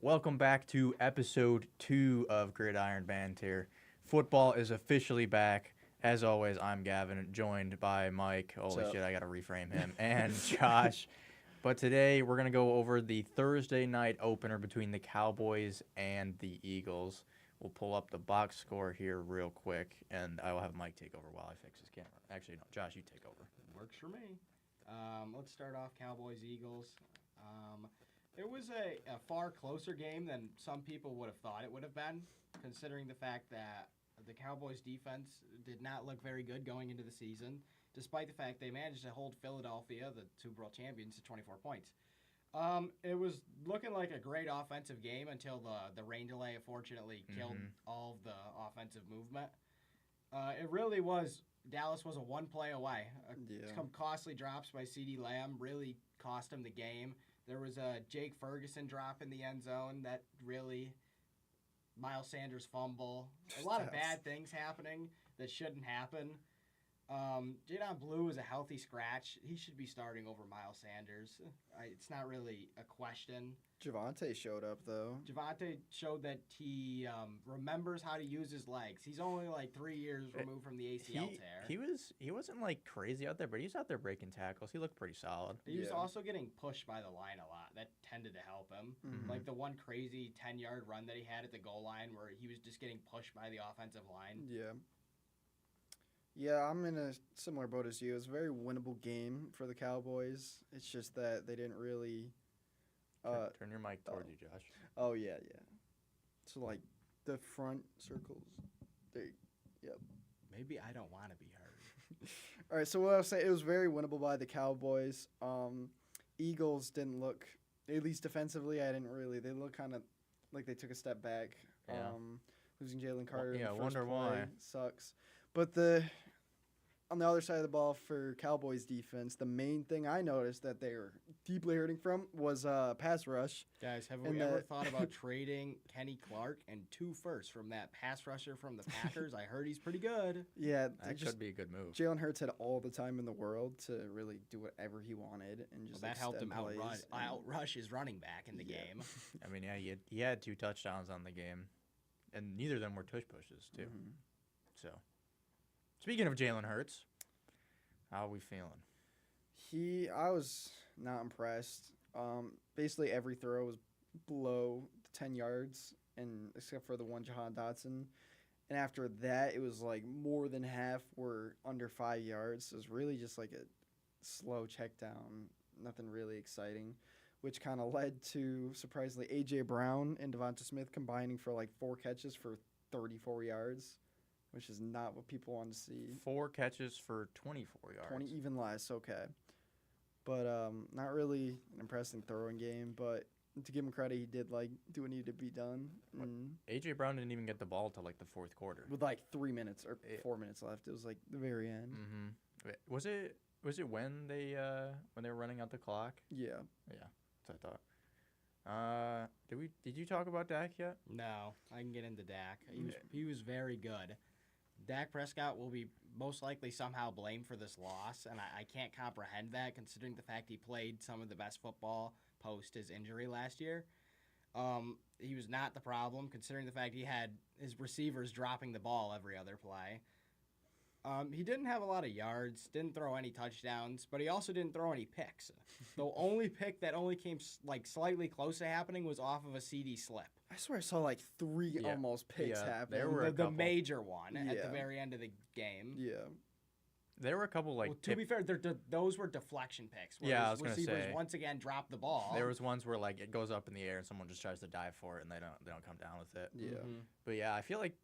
Welcome back to episode 2 of Gridiron Banter. Football is officially back. As always, I'm Gavin, joined by Mike. Holy shit, I gotta reframe him. And Josh. But today we're gonna go over the Thursday night opener between the Cowboys and the Eagles. We'll pull up the box score here real quick, and I will have Mike take over while I fix his camera. Actually, no, Josh, you take over. Works for me. Let's start off Cowboys-Eagles. It was a far closer game than some people would have thought it would have been, considering the fact that the Cowboys' defense did not look very good going into the season, despite the fact they managed to hold Philadelphia, the Super Bowl champions, to 24 points. It was looking like a great offensive game until the rain delay unfortunately killed all of the offensive movement. It really was. Dallas was a one play away. Some costly drops by CeeDee Lamb really cost him the game. There was a Jake Ferguson drop in the end zone that really, Miles Sanders fumble. A lot of bad things happening that shouldn't happen. Jadon Blue is a healthy scratch. He should be starting over Miles Sanders. It's not really a question. Javonte showed up, though. Javonte showed that he remembers how to use his legs. He's only like 3 years removed from the ACL tear. He wasn't like crazy out there, but he was out there breaking tackles. He looked pretty solid. He was also getting pushed by the line a lot. That tended to help him. Like the one crazy 10-yard run that he had at the goal line where he was just getting pushed by the offensive line. Yeah, I'm in a similar boat as you. It was a very winnable game for the Cowboys. It's just that they didn't really... Turn your mic towards you, Josh. Oh, yeah. So, like, the front circles. Yep. Maybe I don't want to be heard. All right, so what I'll say, it was very winnable by the Cowboys. Eagles didn't look, at least defensively, they look kind of like they took a step back. Yeah. Losing Jalen Carter in the I first wonder play why. sucks. But on the other side of the ball for Cowboys defense, the main thing I noticed that they were deeply hurting from was pass rush. Guys, have we ever thought about trading Kenny Clark and 2 firsts from that pass rusher from the Packers? I heard he's pretty good. Yeah. That could be a good move. Jalen Hurts had all the time in the world to really do whatever he wanted. And just that helped him outrush his running back in the game. I mean, yeah, he had 2 touchdowns on the game, and neither of them were tush pushes, too. So... Speaking of Jalen Hurts, how are we feeling? I was not impressed. Basically, every throw was below 10 yards, and except for the one Jahan Dotson. And after that, it was like more than half were under 5 yards. So it was really just like a slow check down, nothing really exciting, which kind of led to, surprisingly, A.J. Brown and Devonta Smith combining for like 4 catches for 34 yards. Which is not what people want to see. 4 catches for 24 yards. 20, even less, okay. But not really an impressive throwing game, but to give him credit, he did do what needed to be done. A.J. Brown didn't even get the ball till like the 4th quarter. With like 3 minutes or 4 minutes left. It was like the very end. Was it when they were running out the clock? Yeah. Yeah, that's what I thought. Did you talk about Dak yet? No, I can get into Dak. He was very good. Dak Prescott will be most likely somehow blamed for this loss, and I can't comprehend that considering the fact he played some of the best football post his injury last year. He was not the problem considering the fact he had his receivers dropping the ball every other play. He didn't have a lot of yards, didn't throw any touchdowns, but he also didn't throw any picks. The only pick that only came slightly close to happening was off of a CD slip. I swear I saw like 3 almost picks happen. There were the major one at the very end of the game. Yeah. There were a couple to be fair, those were deflection picks. Where I was going to say. Receivers once again dropped the ball. There was ones where like it goes up in the air and someone just tries to dive for it and they don't come down with it. Yeah. But yeah, I feel like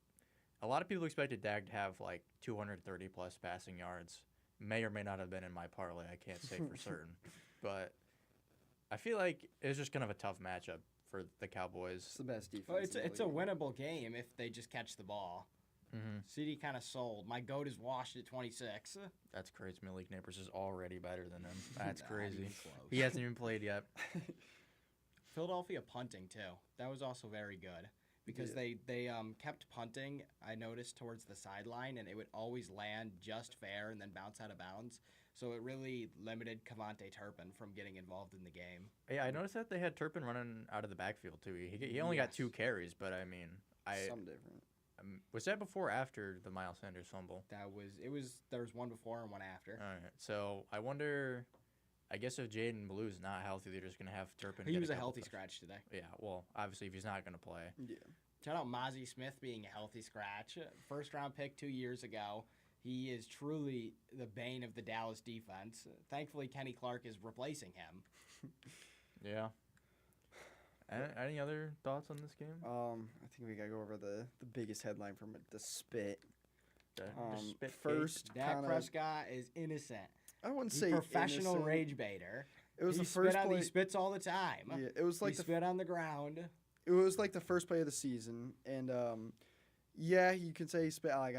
a lot of people expected Dak to have like 230 plus passing yards. May or may not have been in my parlay. I can't say for certain, but I feel like it was just kind of a tough matchup for the Cowboys. It's the best defense. Well, it's a winnable game if they just catch the ball. CD kind of sold. My goat is washed at 26. That's crazy. Malik Neighbors is already better than him. That's crazy. Not even close. He hasn't even played yet. Philadelphia punting too. That was also very good because they kept punting. I noticed towards the sideline, and it would always land just fair and then bounce out of bounds. So it really limited Cavante Turpin from getting involved in the game. Yeah, I noticed that they had Turpin running out of the backfield too. He only got Yes. 2 carries, but I mean, Some different. Was that before or after the Miles Sanders fumble? There was one before and one after. All right, so I wonder. I guess if Jaden Blue's not healthy, they're just gonna have Turpin. He get was a couple healthy touch- scratch today. Yeah, well, obviously if he's not gonna play. Yeah. Shout out Mozzie Smith being a healthy scratch. First round pick 2 years ago. He is truly the bane of the Dallas defense. Thankfully, Kenny Clark is replacing him. Yeah. Any other thoughts on this game? I think we gotta go over the biggest headline from it, the spit. Just spit First, Dak kinda, Prescott is innocent. I wouldn't He's say professional innocent. rage baiter. It was he the first play. He spits all the time. Yeah, it was like he the spit on the ground. it was like the first play of the season, and yeah, you can say he spit. Like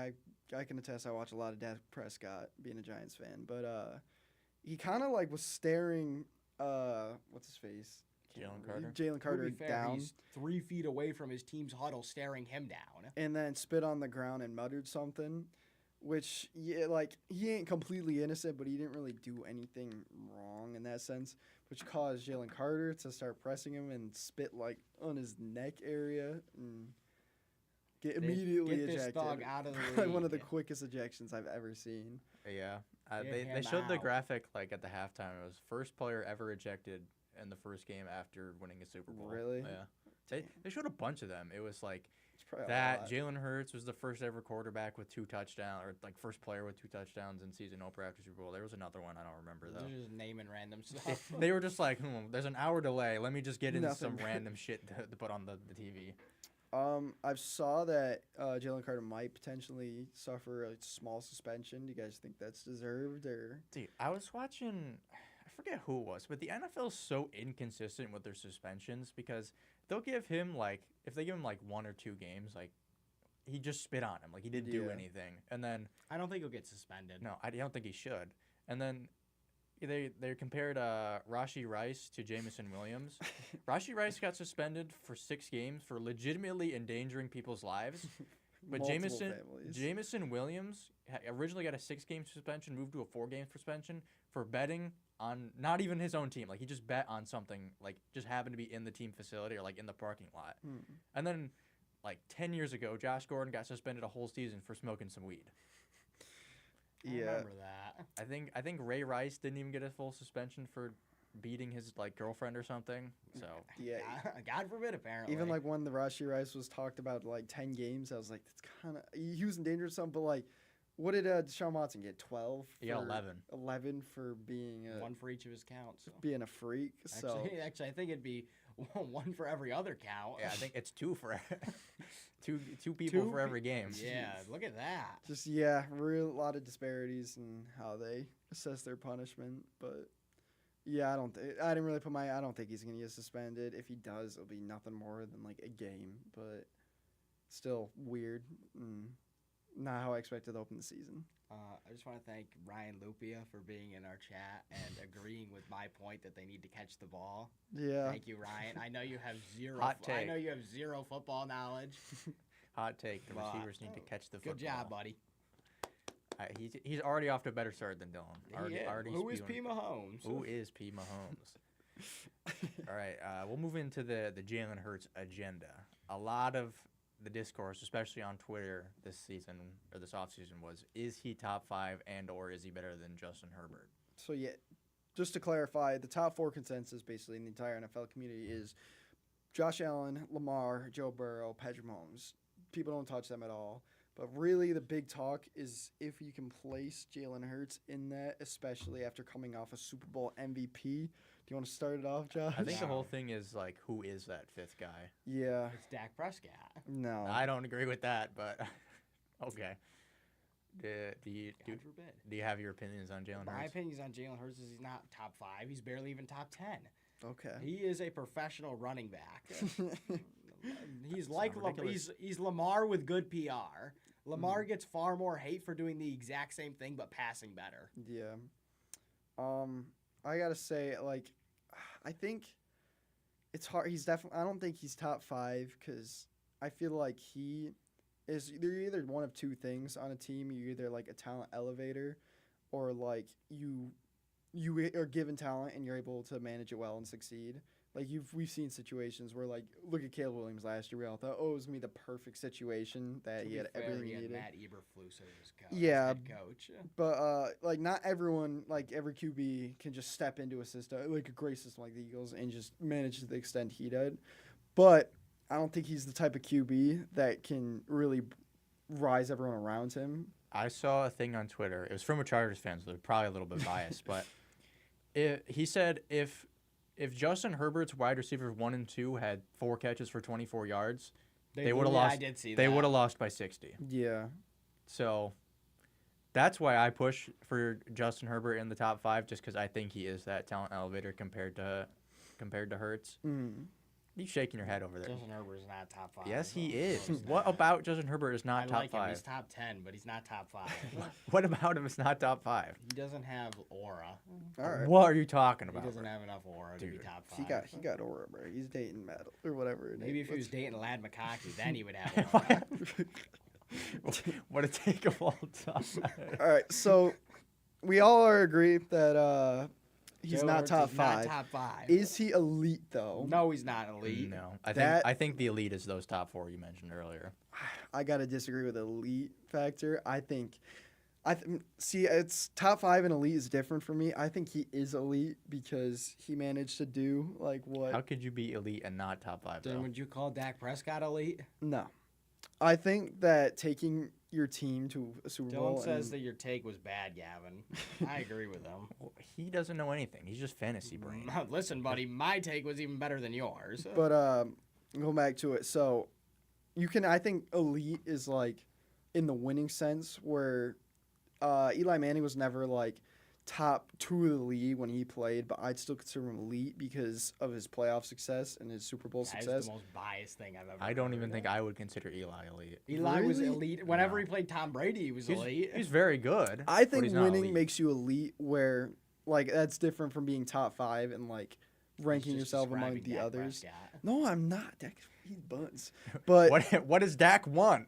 I can attest. I watch a lot of Dak Prescott, being a Giants fan, but he kind of like was staring. What's his face? Jalen Carter. Jalen Carter To be fair, down, He's 3 feet away from his team's huddle, staring him down. and then spit on the ground and muttered something. Which, yeah, like, he ain't completely innocent, but he didn't really do anything wrong in that sense, which caused Jalen Carter to start pressing him and spit, like, on his neck area and get immediately Get this ejected. dog out of the Probably one of the league. quickest ejections I've ever seen. Yeah. Get They him showed the out. graphic like at the halftime. It was first player ever ejected in the first game after winning a Super Bowl. Really? Yeah. They showed a bunch of them. It was like It's probably a that lot. Jalen Hurts was the first ever quarterback with 2 touchdowns, or like first player with 2 touchdowns in season opener after Super Bowl. There was another one I don't rember though. They're just naming random stuff. They were just like, there's an hour delay. Let me just get into Nothing. some random shit to put on the TV. I saw that Jalen Carter might potentially suffer a small suspension. Do you guys think that's deserved, or? Dude, I was watching, I forget who it was, but the NFL is so inconsistent with their suspensions because they'll give him like, if they give him like 1 or 2 games, like he just spit on him, like he didn't do Yeah. anything, and then I don't think he'll get suspended. no, I don't think he should, and then they compared Rashi Rice to Jamison Williams. Rashi Rice got suspended for 6 games for legitimately endangering people's lives. But Multiple families. Jamison Williams originally got a 6-game suspension, moved to a 4-game suspension for betting on not even his own team. Like he just bet on something, like just happened to be in the team facility or like in the parking lot. And then, like 10 years ago, Josh Gordon got suspended a whole season for smoking some weed. I remember that. I think Ray Rice didn't even get a full suspension for beating his like girlfriend or something. So Yeah. God forbid, apparently. Even like when the Rashi Rice was talked about like 10 games, I was like, that's kind of he was in danger of something. But like, what did Deshaun Watson get? 12. he got for- 11. 11 for being one for each of his counts. So. being a freak. So Actually, I think it'd be one for every other count. Yeah, I think it's 2 for two people for every game. Yeah, look at that. just real lot of disparities in how they assess their punishment. But yeah, I didn't really put I don't think he's gonna get suspended. If he does, it'll be nothing more than like a game. But still weird. Not how I expected to open the season. I just want to thank Ryan Lupia for being in our chat and agreeing with my point that they need to catch the ball. Yeah. Thank you, Ryan. I know you have zero. Hot I take. know you have zero football knowledge. Hot take: the But- receivers need to catch the football. Good job, buddy. He's already off to a better start than Dylan. Who is P. spewing- Mahomes? Who is P. Mahomes? All right, we'll move into the Jalen Hurts agenda. A lot of the discourse, especially on Twitter this season or this offseason, was: is he top 5 and/or is he better than Justin Herbert? So yeah, just to clarify, the top 4 consensus basically in the entire NFL community is Josh Allen, Lamar, Joe Burrow, Patrick Mahomes. People don't touch them at all. But really, the big talk is if you can place Jalen Hurts in that, especially after coming off a Super Bowl MVP. Do you want to start it off, Josh? I think the whole thing is like, who is that 5th guy? Yeah. It's Dak Prescott. No. I don't agree with that, but okay. Do you God forbid. do you have your opinions on Jalen My Hurts? opinions on Jalen Hurts is he's not top 5. He's barely even top 10. Okay. He is a professional running back. He's like ridiculous. he's Lamar with good PR. Lamar gets far more hate for doing the exact same thing but passing better. Yeah. I gotta say, like, I think it's hard. He's definitely. I don't think he's top 5 because I feel like he is. They're either one of 2 things on a team. You're either like a talent elevator, or like you are given talent and you're able to manage it well and succeed. Like we've seen situations where like look at Caleb Williams last year. We all thought, oh, it was gonna be the perfect situation that he had everything he needed. Matt Eberflus as Yeah, head coach. But like not everyone, like every QB can just step into a system like a great system like the Eagles and just manage to the extent he did. But I don't think he's the type of QB that can really rise everyone around him. I saw a thing on Twitter. It was from a Chargers fan, so they're probably a little bit biased, but he said if Justin Herbert's wide receivers 1 and 2 had 4 catches for 24 yards, they would have lost. I did see they that. would have lost by 60. Yeah. So that's why I push for Justin Herbert in the top 5, just because I think he is that talent elevator compared to Hurts. Mm. You shaking your head over there? Justin Herbert is not top 5. Yes, he is. No, he's What not. about Justin Herbert is not I top like 5? him. He's top 10, but he's not top 5. What about him is not top 5? He doesn't have aura. All right. What are you talking He about? doesn't have enough aura to be Dude. top 5. He got aura, bro. He's dating Matt or whatever. Maybe if he was dating Lad McConkey, then he would have aura. What a take of all time. All right, so we all are agree that he's Jalen not Hurts top is 5. Not top 5. Is he elite though? No, he's not elite. No, I think the elite is those top 4 you mentioned earlier. I gotta disagree with the elite factor. See, it's top 5 and elite is different for me. I think he is elite because he managed to do like what? How could you be elite and not top 5? Then Though? would you call Dak Prescott elite? No, I think that taking your team to a Super Bowl. Dylan says that your take was bad, Gavin. I agree with him. Well, he doesn't know anything. He's just fantasy brain. Listen, buddy, my take was even better than yours. But go back to it. So I think elite is like in the winning sense where Eli Manning was never like top 2 of the league when he played, but I'd still consider him elite because of his playoff success and his Super Bowl That success. is the most biased thing I've ever I don't even heard. think I would consider Eli elite. Eli was Really? elite. Whenever No. he played Tom Brady, he was elite. He's very good. I but think he's not winning elite. makes you elite where like that's different from being top 5 and like ranking He's just yourself among describing the Dak others. Prescott. No, I'm not. He buns. But What does Dak want?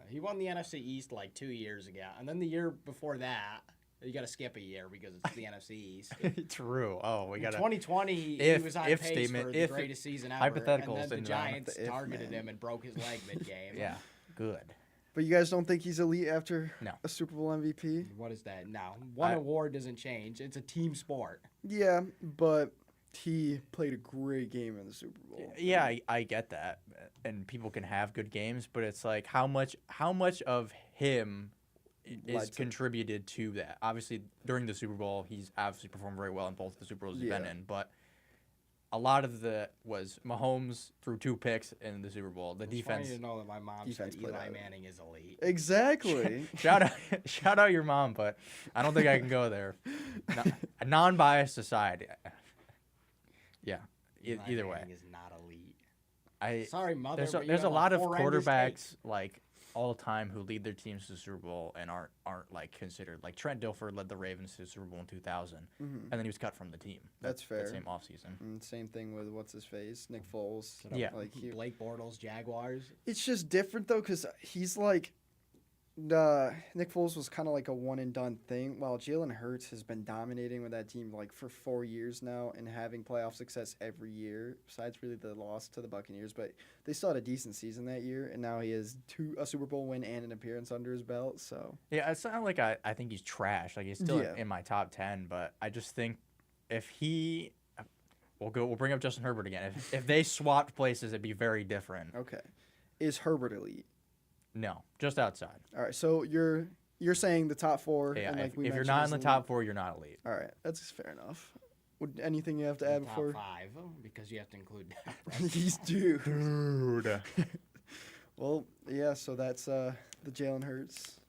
He won the NFC East like 2 years ago, and then the year before that, you got to skip a year because it's the NFC East. True. Oh, we In got 2020, he If- was on if pace statement, for the if greatest season ever. hypotheticals and then in the the round. Giants The if, targeted man. him and broke his leg mid-game. Yeah, good. you guys don't think he's elite after No. a Super Bowl MVP? What is that? No, one award doesn't change. It's a team sport. Yeah, but he played a great game in the Super Bowl. Yeah, I get that, and people can have good games, but it's like how much of him is Led to- contributed to that. Obviously, during the Super Bowl, he's obviously performed very well in both the Super Bowls he's been Yeah. in, but a lot of the was Mahomes threw 2 picks in the Super Bowl. The It's defense. funny to know that my mom Defense said played Eli out. Manning is elite. Exactly. shout out your mom, but I don't think I can go there. A non-biased aside. Yeah. Eli Either way, Manning is not elite. I Sorry, mother. there's but you there's a have lot of horrendous quarterbacks like all time who lead their teams to the Super Bowl and aren't like considered. Like Trent Dilfer led the Ravens to the Super Bowl in 2000, Mhm. and then he was cut from the team. That's fair. That same offseason. And same thing with what's his face, Nick Foles. Yeah. Like take. Blake Bortles, Jaguars. it's just different though, because he's like, Nick Foles was kind of like a one and done thing, while Jalen Hurts has been dominating with that team like for 4 years now and having playoff success every year. Besides really the loss to the Buccaneers, but they still had a decent season that year, and now he has a Super Bowl win and an appearance under his belt. So Yeah, it's not like I think he's trash. Like he's still Yeah. in my top 10, but I just think if he, we'll bring up Justin Herbert again. If they swapped places, it'd be very different. okay, is Herbert elite? No, just outside. All right, so you're saying the top 4. Yeah, and like we if you're mentioned, not is in the elite. top 4, you're not elite. All right, that's fair enough. Would anything you have to add top before? 5 because you have to include. He's due. Dude. Well, yeah. So that's the Jalen Hurts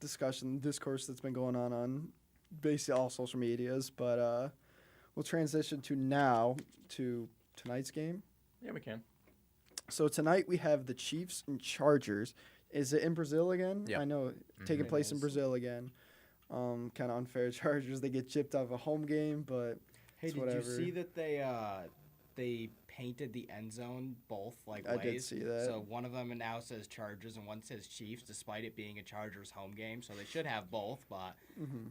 discourse that's been going on basically all social medias. But we'll transition to tonight's game. Yeah, we can. So tonight we have the Chiefs and Chargers. Is it in Brazil again? Yep. I know taking It place in is. Brazil again. Kind of unfair. Chargers, they get chipped out of a home game, but Hey, it's did whatever. you see that they they painted the end zone both like I ways. did see that. So one of them now says Chargers and one says Chiefs, despite it being a Chargers home game. So they should have both, but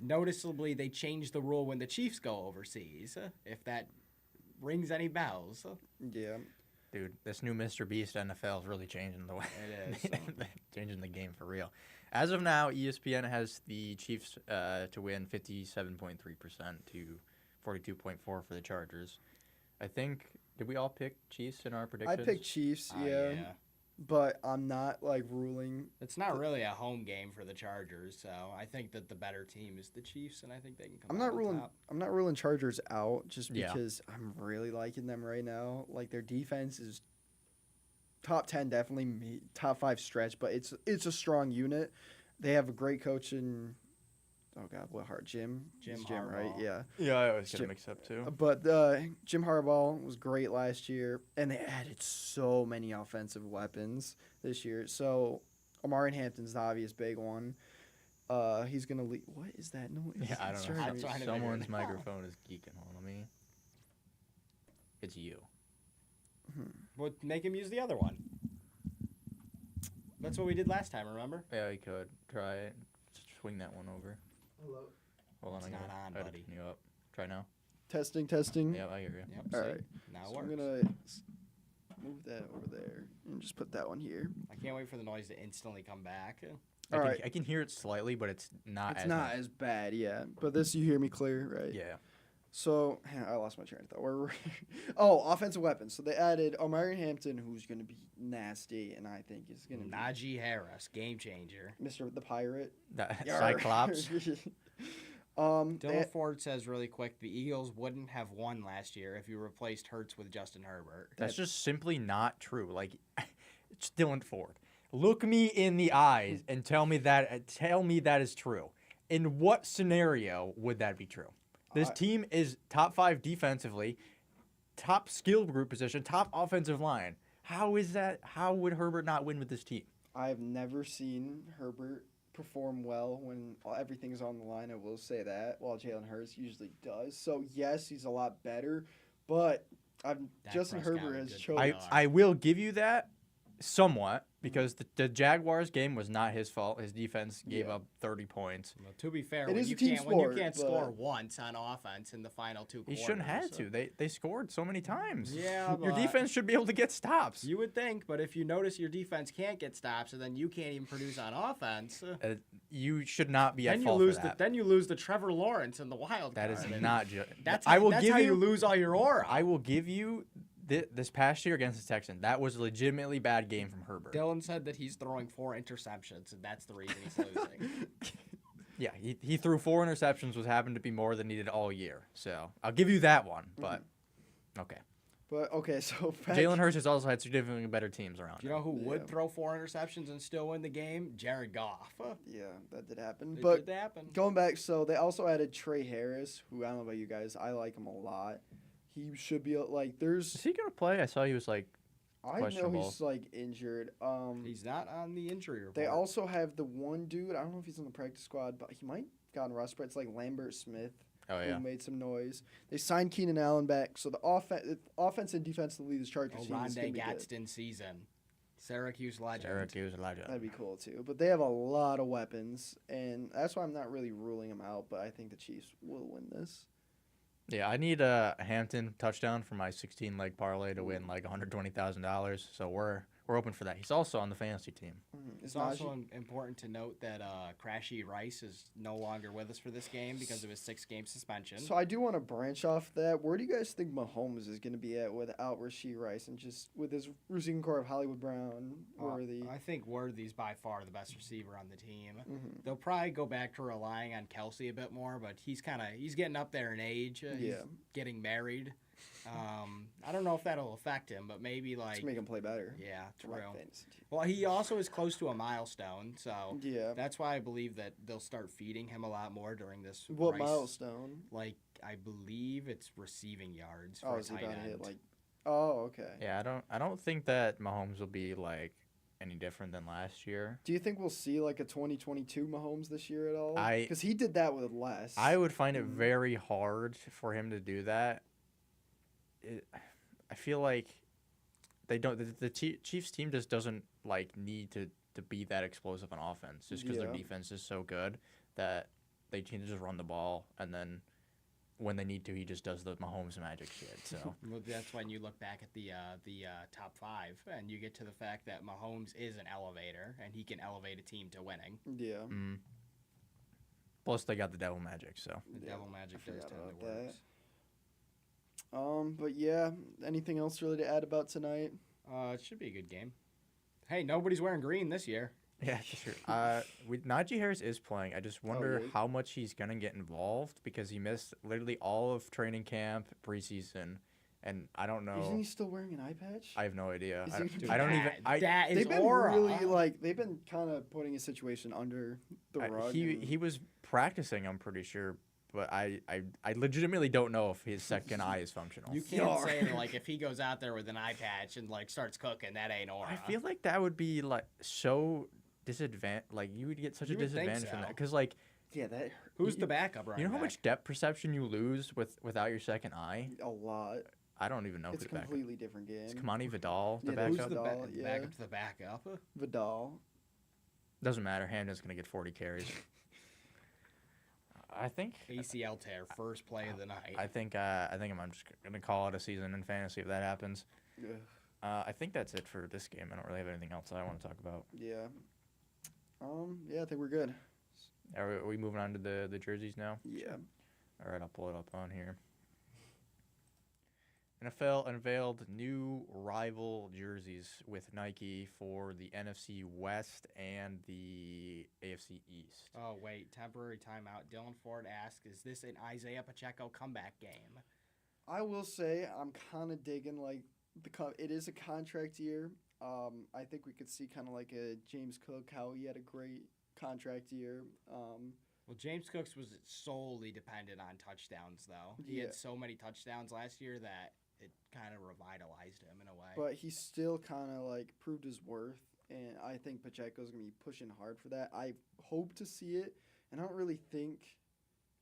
noticeably they changed the rule when the Chiefs go overseas. If that rings any bells. Yeah. Dude, this new Mr. Beast NFL is really changing the way. It is. Changing the game for real. As of now, ESPN has the Chiefs to win 57.3% to 42.4% for the Chargers. I think, did we all pick Chiefs in our I predictions? picked Chiefs, yeah. But I'm not like ruling. It's not really a home game for the Chargers, so I think that the better team is the Chiefs, and I think they can come I'm out not on ruling. top. I'm not ruling Chargers out just Yeah. because I'm really liking them right now. Like their defense is top 10, definitely top 5 stretch, but it's a strong unit. They have a great coach in. Oh God, what Hart? Jim, Jim It's Jim, right? Harbaugh. Yeah. Yeah, I always get Jim- them mixed up too. But Jim Harbaugh was great last year, and they added so many offensive weapons this year. So Amari Hampton's the obvious big one. He's gonna lead. What is that noise? Yeah, I It's don't driving know. me- trying to Someone's figure it out. microphone is geeking on me. It's you. But make him use the other one. That's what we did last time, remember? Yeah, you could try it. Swing that one over. Hello. Hold on, It's I not gotta- on, I gotta buddy. turn you up. Try now. Testing. Yeah, I hear you. Yep. All see? right. Now it So works. I'm gonna move that over there and just put that one here. I can't wait for the noise to instantly come back. I All can, right. I can hear it slightly, but it's not. It's as not much. as bad, yeah. But this, you hear me clear, right? Yeah. So I lost my train of thought. Where were we? Oh, offensive weapons. So they added Omari Hampton, who's going to be nasty, and I think is going to be Najee Harris, game changer. Mr. the Pirate. That Yarr. Cyclops. Dylan Ford says really quick, the Eagles wouldn't have won last year if you replaced Hurts with Justin Herbert. That's just simply not true. Like, it's Dylan Ford. Look me in the eyes and tell me that is true. In what scenario would that be true? This team is top 5 defensively, top skill group position, top offensive line. How is that? How would Herbert not win with this team? I've never seen Herbert perform well when everything's on the line. I will say that, while Jalen Hurts usually does. So yes, he's a lot better, but Dak Justin Prescott Herbert was has good. chosen. I will give you that somewhat because the Jaguars game was not his fault. His defense gave Yeah. up 30 points. Well, to be fair, It when is you a team can't when you sport, can't but- score once on offense in the final 2 He quarters. shouldn't have to. They scored so many times. Yeah, Your but- defense should be able to get stops. You would think, but if you notice your defense can't get stops, and then you can't even produce on offense, You should not be at then you fault lose for the that. then you lose the Trevor Lawrence and the wild That card. is And not just. That's I will that's give how you. you lose all your aura. I will give you this past year against the Texans. That was a legitimately bad game from Herbert. Dylan said that he's throwing 4 interceptions, and that's the reason he's losing. Yeah, he threw 4 interceptions, which happened to be more than he did all year. So I'll give you that one. But okay, But okay, so Jalen Hurts has also had significantly better teams around. Do you know who Yeah. would throw 4 interceptions and still win the game? Jared Goff. Yeah, that did happen. It But did happen. going back, so they also added Trey Harris, who I don't know about you guys, I like him a lot. He should be like there's. Is he gonna play? I saw he was like. I know questionable. he's like injured. He's not on the injury report. They also have the one dude. I don't know if he's on the practice squad, but he might have gotten rust. But it's like Lambert Smith, Oh yeah. who made some noise. They signed Keenan Allen back, so the offense and defense to lead this Chargers team is going Oronde to be good. Gadsden season. Syracuse legend. Syracuse Elijah. That'd be cool too. But they have a lot of weapons, and that's why I'm not really ruling them out. But I think the Chiefs will win this. Yeah, I need a Hampton touchdown for my 16-leg parlay to win like $120,000. So we're open for that. He's also on the fantasy team. It's also important to note that Crashy Rice is no longer with us for this game because of his 6-game suspension. So I do want to branch off that. Where do you guys think Mahomes is going to be at without Rashee Rice and just with his receiving core of Hollywood Brown, Worthy? I think Worthy's by far the best receiver on the team. Mhm. They'll probably go back to relying on Kelsey a bit more, but he's getting up there in age. He's Yeah. getting married. I don't know if that'll affect him, but maybe like To make him play better. yeah, For my true. fantasy team. Well, he also is close to a milestone, so Yeah. that's why I believe that they'll start feeding him a lot more during this. What Rice- milestone? Like I believe it's receiving yards for Oh, a is he tight about to end. hit like? Oh, okay. Yeah, I don't think that Mahomes will be like any different than last year. Do you think we'll see like a 2022 Mahomes this year at all? I- Because he did that with less. I would find it very hard for him to do that. I feel like they don't. The Chiefs team just doesn't like need to be that explosive on offense, just because their defense is so good that they can just run the ball, and then when they need to, he just does the Mahomes magic shit. So well, that's when you look back at the top 5, and you get to the fact that Mahomes is an elevator, and he can elevate a team to winning. Yeah. Plus, they got the devil magic. So the devil magic does tend to work. But yeah, anything else really to add about tonight? It should be a good game. Hey, nobody's wearing green this year. Yeah, sure. Najee Harris is playing. I just wonder how much he's gonna get involved because he missed literally all of training camp, preseason, and I don't know. Isn't he still wearing an eye patch? I have no idea. I don't even. That is they've been aura. really they've been kind of putting a situation under the rug. He was practicing. I'm pretty sure. But I legitimately don't know if his second eye is functional. You can't say that, like, if he goes out there with an eye patch and, like, starts cooking, that ain't aura. I feel like that would be, like, so disadvantage. Like, you would get such a disadvantage from that. Because, like... Yeah, that... Who's the backup right now? You know how much depth perception you lose without your second eye? A lot. I don't even know who's the backup. It's a completely different game. Is Kamani Vidal the backup? Who's the backup to the backup? Vidal. Doesn't matter. Hamden's going to get 40 carries. I think ACL tear, first play of the night. I think I'm just gonna call it a season in fantasy if that happens. Yeah. I think that's it for this game. I don't really have anything else that I want to talk about. Yeah. Yeah, I think we're good. Are we moving on to the jerseys now? Yeah. All right, I'll pull it up on here. NFL unveiled new rival jerseys with Nike for the NFC West and the AFC East. Oh, wait. Temporary timeout. Dylan Ford asks, is this an Isaiah Pacheco comeback game? I will say I'm kind of digging, like, it is a contract year. I think we could see kind of like a James Cook, how he had a great contract year. Well, James Cook's was solely dependent on touchdowns, though. He had so many touchdowns last year that it kind of revitalized him in a way. But he still kind of, like, proved his worth, and I think Pacheco's going to be pushing hard for that. I hope to see it, and I don't really think,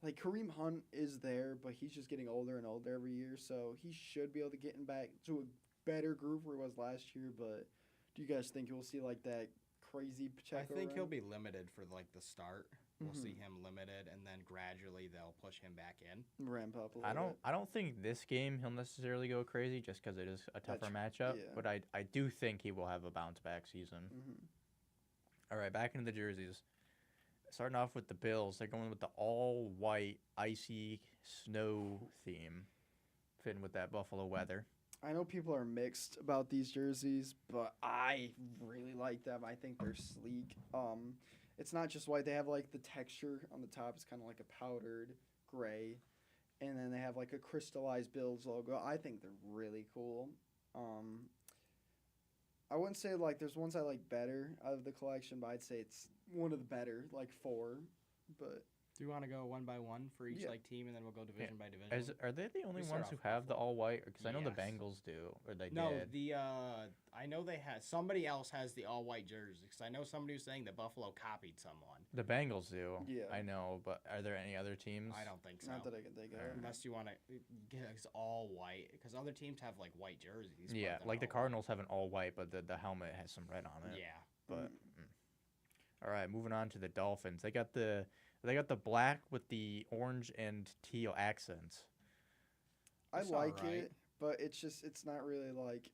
like, Kareem Hunt is there, but he's just getting older and older every year, so he should be able to get back to a better group where he was last year, but do you guys think you'll see, like, that crazy Pacheco I think run? he'll be limited for, like, the start. We'll see him limited, and then gradually they'll push him back in. Ramp up a little bit. I don't think this game he'll necessarily go crazy just because it is a tougher matchup. Yeah. But I do think he will have a bounce back season. All right, back into the jerseys. Starting off with the Bills, they're going with the all white icy snow theme, fitting with that Buffalo weather. I know people are mixed about these jerseys, but I really like them. I think they're sleek. It's not just white. They have, like, the texture on the top. It's kind of like a powdered gray. And then they have, like, a crystallized Bills logo. I think they're really cool. I wouldn't say, like, there's ones I like better out of the collection, but I'd say it's one of the better, like 4. But do you want to go one by one for each like team, and then we'll go division by division? Are they the only ones who have the all white? Because I know the Bengals do, or they did. No, I know they had somebody else has the all white jersey. Because I know somebody was saying that Buffalo copied someone. The Bengals do. Yeah, I know, but are there any other teams? I don't think so. Not that I can think of. Unless you want to get all white, because other teams have like white jerseys. Yeah, like the Cardinals have an all white, but the helmet has some red on it. Yeah, but all right, moving on to the Dolphins. They got the black with the orange and teal accents. I like it, but it's not really like,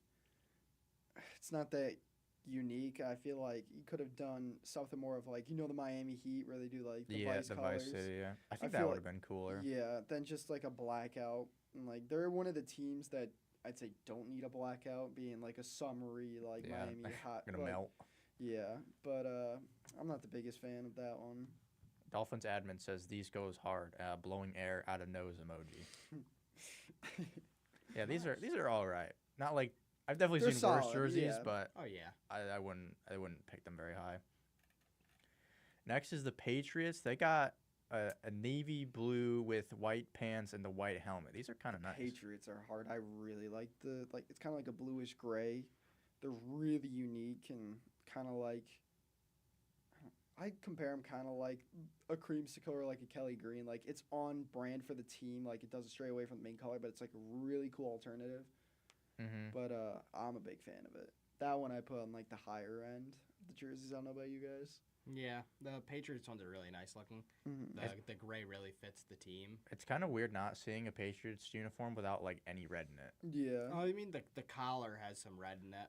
it's not that unique. I feel like you could have done something more of, like, the Miami Heat where they do like the Vice colors. Vice City, yeah. I think that would have been cooler. Yeah, than just like a blackout. And like they're one of the teams that I'd say don't need a blackout, being like a summery like Miami hot. Gonna melt. Yeah, but I'm not the biggest fan of that one. Dolphins admin says these goes hard. Blowing air out of nose emoji. Yeah, these are all right. Not like I've definitely seen worse jerseys, but I wouldn't pick them very high. Next is the Patriots. They got a navy blue with white pants and the white helmet. These are kind of nice. Patriots are hard. I really like it's kind of like a bluish gray. They're really unique and kind of like. I compare them kind of like a creamsicle or like a Kelly Green. Like, it's on brand for the team. Like, it doesn't stray away from the main color, but it's like a really cool alternative. Mm-hmm. but I'm a big fan of it. That one I put on like the higher end of the jerseys. I don't know about you guys. Yeah, the Patriots ones are really nice looking. Mm-hmm. The gray really fits the team. It's kind of weird not seeing a Patriots uniform without like any red in it. Yeah. Oh, I mean the collar has some red in it.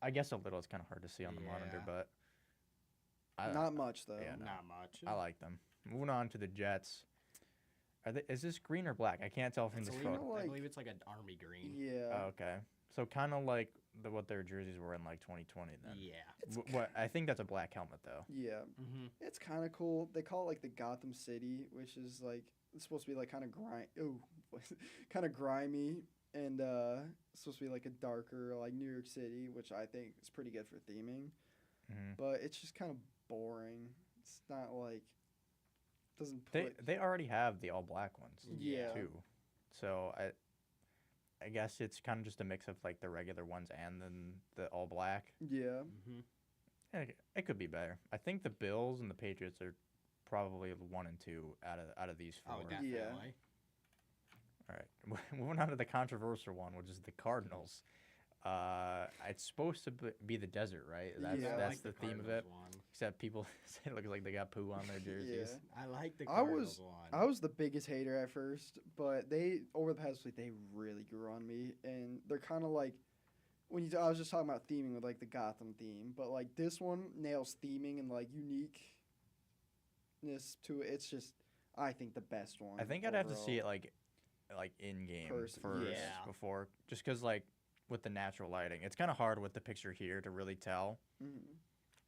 I guess a little. It's kind of hard to see on the monitor, Yeah. but I Not much though. Yeah, no. Not much. I like them. Moving on to the Jets. Is this green or black? I can't tell from It's this a photo. little- I Like- believe it's like an army green. Yeah. Oh, okay, so kind of like what their jerseys were in like 2020. Then. Yeah. What I think that's a black helmet though. Yeah. Mm-hmm. It's kind of cool. They call it like the Gotham City, which is like it's supposed to be like kind of kind of grimy, and it's supposed to be like a darker like New York City, which I think is pretty good for theming. Mm-hmm. But it's just kind of boring. It's not like doesn't put. They already have the all black ones. Yeah. Too. So I guess it's kind of just a mix of like the regular ones and then the all black. Yeah. Mm-hmm. It could be better. I think the Bills and the Patriots are probably 1 and 2 out of these 4. Oh, definitely. Yeah. All right, moving on to the controversial one, which is the Cardinals. It's supposed to be the desert, right? That's Yeah. I that's like the theme of it. Cardinals one. Except people say it looks like they got poo on their jerseys. Yeah. I like the I Cardinals was- one. I was the biggest hater at first, but they over the past week they really grew on me, and they're kind of like I was just talking about theming with like the Gotham theme, but like this one nails theming and like uniqueness to it. It's just I think the best one. I think I'd have to see it overall. like in game First, first yeah. before, just because like with the natural lighting, it's kind of hard with the picture here to really tell. Mhm.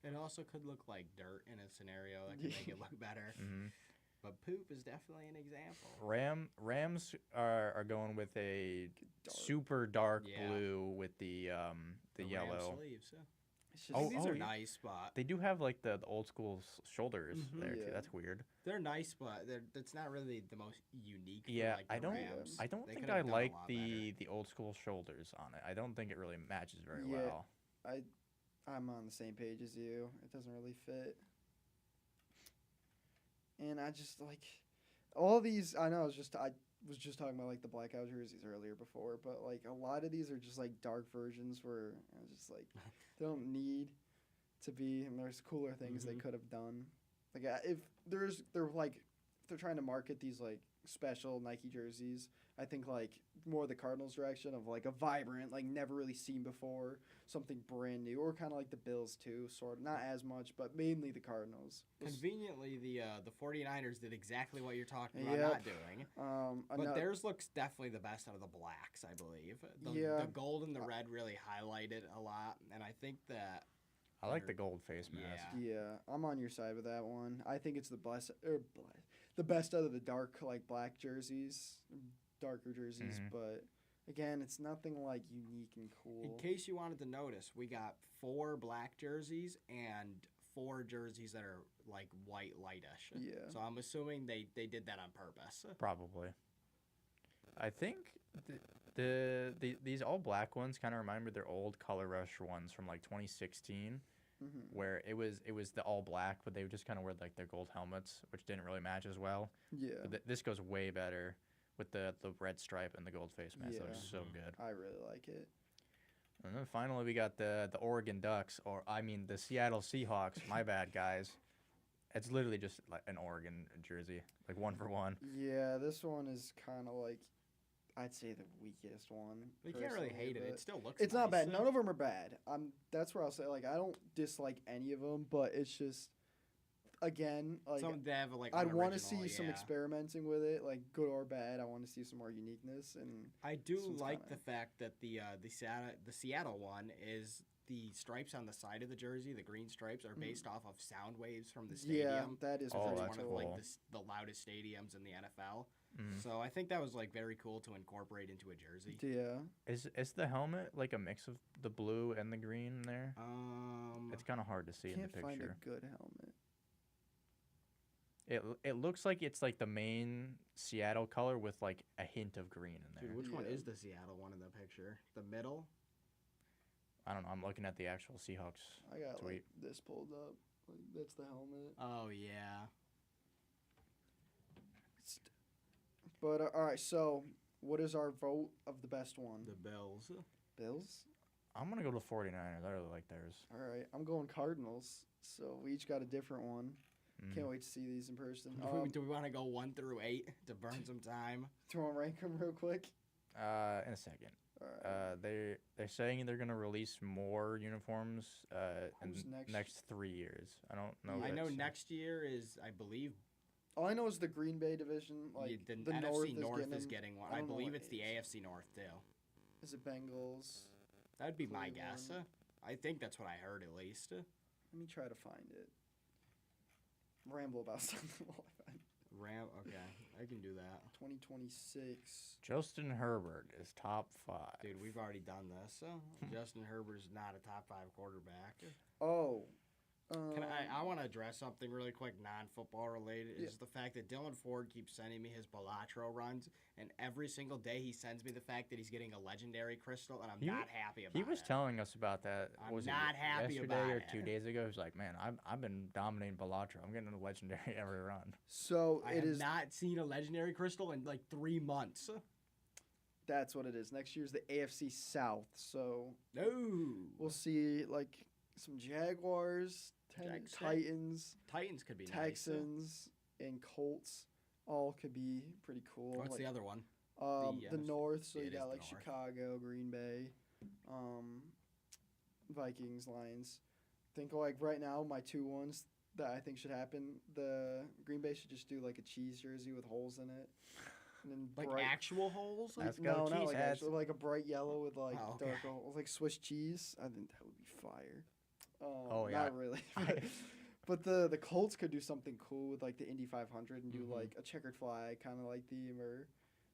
It also could look like dirt in a scenario that could make it look better. Hmm. But poop is definitely an example. Rams are going with a Dark. super dark Yeah. blue with the The Ram yellow. sleeves. Yeah. It's just, Oh, These are yeah. nice, but They do have like the old school shoulders Mhm. there too. Yeah. That's weird. they're nice, but that's not really the most unique. For, Yeah, like, I the don't. Rams. I don't They think could have I done a like lot the old school shoulders on it. I don't think it really matches very Yeah. well. I'm on the same page as you. It doesn't really fit. And I just like all these. I know I was just talking about like the blackout jerseys earlier before, but like a lot of these are just like dark versions where I was just like they don't need to be, and there's cooler things they Mhm. could have done. Like if they're trying to market these like special Nike jerseys, I think like more the Cardinals direction of like a vibrant, like never really seen before, something brand new, or kind of like the Bills too, sort of not as much, but mainly the Cardinals. Conveniently, the 49ers did exactly what you're talking about Yep. not doing. But Ano- theirs looks definitely the best out of the blacks, I believe. Yeah. The gold and the red really highlight it a lot, and I think that I like the gold face mask. Yeah. yeah, I'm on your side with that one. I think it's the the best out of the dark like black jerseys, darker jerseys, Mhm. but again, it's nothing like unique and cool. in case you wanted to notice, we got 4 black jerseys and 4 jerseys that are like white lightish. Yeah. So I'm assuming they did that on purpose. Probably. I think these all black ones kind of remind me of their old Color Rush ones from like 2016, Mhm. where it was the all black, but they would just kind of wear like their gold helmets, which didn't really match as well. Yeah, But this goes way better with the red stripe and the gold face mask. That looks so Mhm. good. I really like it. And then finally we got the Oregon Ducks, or I mean the Seattle Seahawks. My bad, guys. It's literally just like an Oregon jersey, like 1 for 1. Yeah, this one is kind of like I'd say the weakest one. You can't really personally, hate it. but- It still looks It's not nice. bad. None of them are bad. That's where I'll say like I don't dislike any of them, but it's just again like Some they have like I'd want to unoriginal, see some yeah. experimenting with it, like good or bad. I want to see some more uniqueness and I do This one's like kinda- the fact that the Seattle one is the stripes on the side of the jersey, the green stripes, are based off of sound waves from the yeah, stadium. that is Oh, It's pretty that's one cool. of cool. like the loudest stadiums in the NFL. Mhm. So I think that was like very cool to incorporate into a jersey. Yeah, Is the helmet like a mix of the blue and the green in there? Um, It's kind of hard to see in the can't find a picture. good helmet. It looks like it's like the main Seattle color with like a hint of green in there. dude, which one Yeah. is the Seattle one in the picture? The middle? I don't know. I'm looking at the actual Seahawks. I got like Tweet. this pulled up. Like that's the helmet. Oh yeah. But all right, so What is our vote of the best one? The Bills. Bills? I'm going to go to the 49ers. I really like theirs. All right. I'm going Cardinals. So we each got a different one. Mm. Can't wait to see these in person. Do we want to go 1 through 8 to burn some time? Do you want to rank them real quick? In a second. All right. They're saying they're gonna release more uniforms in Who's the next? next 3 years. I don't know. I know that's- next year is, I believe, All I know is the Green Bay division. Like the the NFC North is getting one. I I don't know believe what it's the AFC North too. Is it Bengals? That'd be my guess. Cleveland. I think that's what I heard at least. Let me try to find it. Ramble about something while I find it. Okay, I can do that. 2026. Justin Herbert is top 5. Dude, we've already done this. Justin Herbert's not a top 5 quarterback. Oh. I want to address something really quick, non-football related, is the fact that Dylan Ford keeps sending me his Balatro runs, and every single day he sends me the fact that he's getting a legendary crystal, and I'm not happy about it. He was telling us about that. I'm was not it happy yesterday about or it. 2 days ago? He was like, man, I've been dominating Balatro. I'm getting a legendary every run. So I it have is. not seen a legendary crystal in like 3 months. That's what it is. Next year's the AFC South. So No. we'll see like some Jaguars, Jags. Titans, Titans could be Texans, and Colts. All could be pretty cool. nice. What's Like, the other one? the North, so Yeah, you it is got the like North. Chicago, Green Bay, Vikings, Lions. Think like right now my 2 ones that I think should happen. The Green Bay should just do like a cheese jersey with holes in it, and then Like bright, actual holes? Let's no, go, not cheese like heads. actual, like a bright yellow with like Oh, okay. dark holes, like Swiss cheese. I think that would be fire. Oh, yeah. Not really. But the Colts could do something cool with like the Indy 500 and do Mhm. like a checkered flag, kind of like theme, or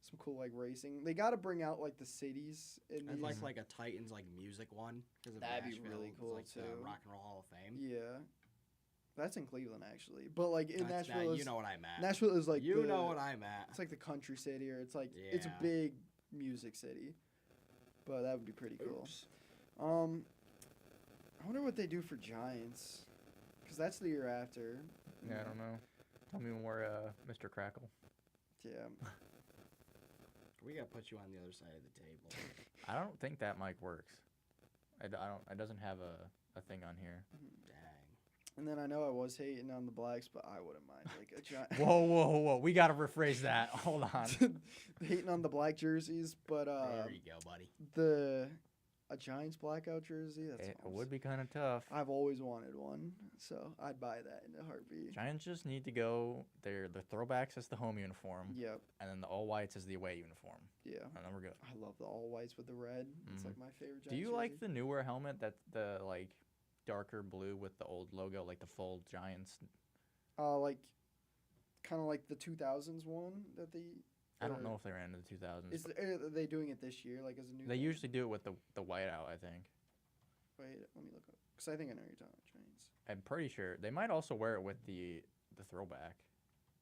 some cool like racing. They got to bring out like the cities in I'd these. like a Titans like music one because That'd be Nashville really is, cool, like the too. Rock and Roll Hall of Fame. Yeah, that's in Cleveland actually. But like in That's Nashville, you is, know what I'm at. Nashville is like you the, know what I'm at. It's like the country city, or it's like it's a Yeah. big music city. But that would be pretty cool. Oops. I wonder what they do for Giants, because that's the year after. Yeah, I don't know. Tell me when Mr. Crackle. Yeah. We gotta put you on the other side of the table. I don't think that mic works. I don't. It doesn't have a thing on here. Dang. And then I know I was hating on the blacks, but I wouldn't mind like a giant. Whoa! We gotta rephrase that. Hold on. Hating on the black jerseys, but There you go, buddy. a Giants blackout jersey. That's It awesome. would be kind of tough. I've always wanted one, so I'd buy that in a heartbeat. Giants just need to go. The throwbacks as the home uniform, Yep. and then the all whites as the away uniform, Yeah. and then we're good. I love the all whites with the red. It's Mhm. like my favorite. Giants Do you like jersey. the newer helmet that's the like darker blue with the old logo, like the full Giants? Like, kind of like the 2000s one that they. I don't or know if they ran into the 2000s. Are they doing it this year, like as a new? They thing? usually do it with the white out, I think. Wait, let me look up. Because I think I know you're talking about Giants. I'm pretty sure they might also wear it with the throwback,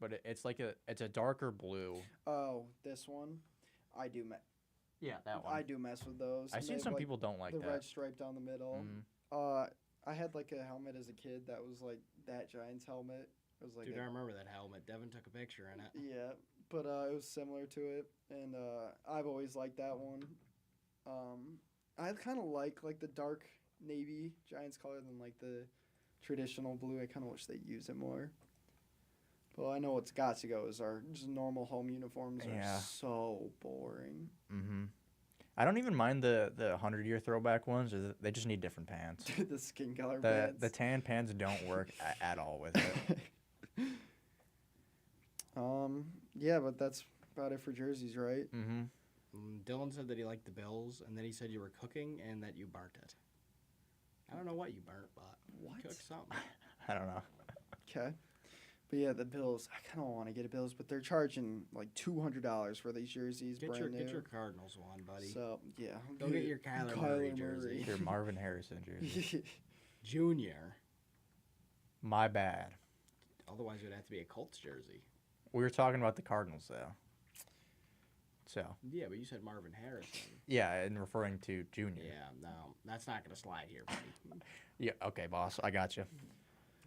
but it's like it's a darker blue. Oh, this one. I do Yeah, that one. I do mess with those. I've and seen they have, some like, people don't like the that. red stripe down the middle. Mhm. I had like a helmet as a kid that was like that Giants helmet. It was like Dude, I remember that helmet. Devin took a picture in it. yeah, but it was similar to it, and I've always liked that one. I kind of like the dark navy Giants color than like the traditional blue. I kind of wish they'd use it more. Well, I know what's got to go is our just normal home uniforms Yeah. are so boring. Mhm. I don't even mind the 100-year throwback ones. They just need different pants. The skin color The pants. tan pants don't work at all with it. Yeah, but that's about it for jerseys, right? Mm-hmm. Dylan said that he liked the Bills, and then he said you were cooking and that you burnt it. I don't know what you burnt, but What? cook something. I don't know. Okay. But yeah, the Bills. I kind of want to get a Bills, but they're charging like $200 for these jerseys, Get brand your new. Cardinals one, buddy. So yeah, Go get your Kyler Murray jersey. Your Marvin Harrison jersey. Junior. My bad. Otherwise, it would have to be a Colts jersey. We were talking about the Cardinals, though. So. Yeah, but you said Marvin Harrison. Yeah, and referring to Junior. Yeah, no, that's not going to slide here, buddy. Yeah. Okay, boss. I got you.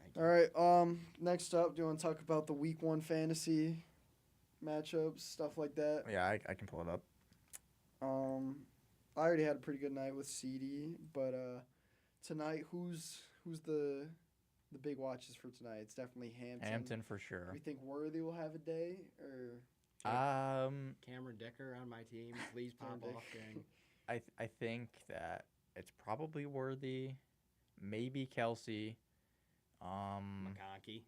Thank you. All right. Next up, do you want to talk about the Week 1 fantasy matchups, stuff like that? Yeah, I can pull it up. I already had a pretty good night with CD, but tonight, who's the big watches for tonight? It's definitely Hampton. Hampton for Do sure. we think Worthy will have a day, or Cameron Dicker on my team. Please pop Cameron off, gang. I think that it's probably Worthy, maybe Kelsey, McConkey.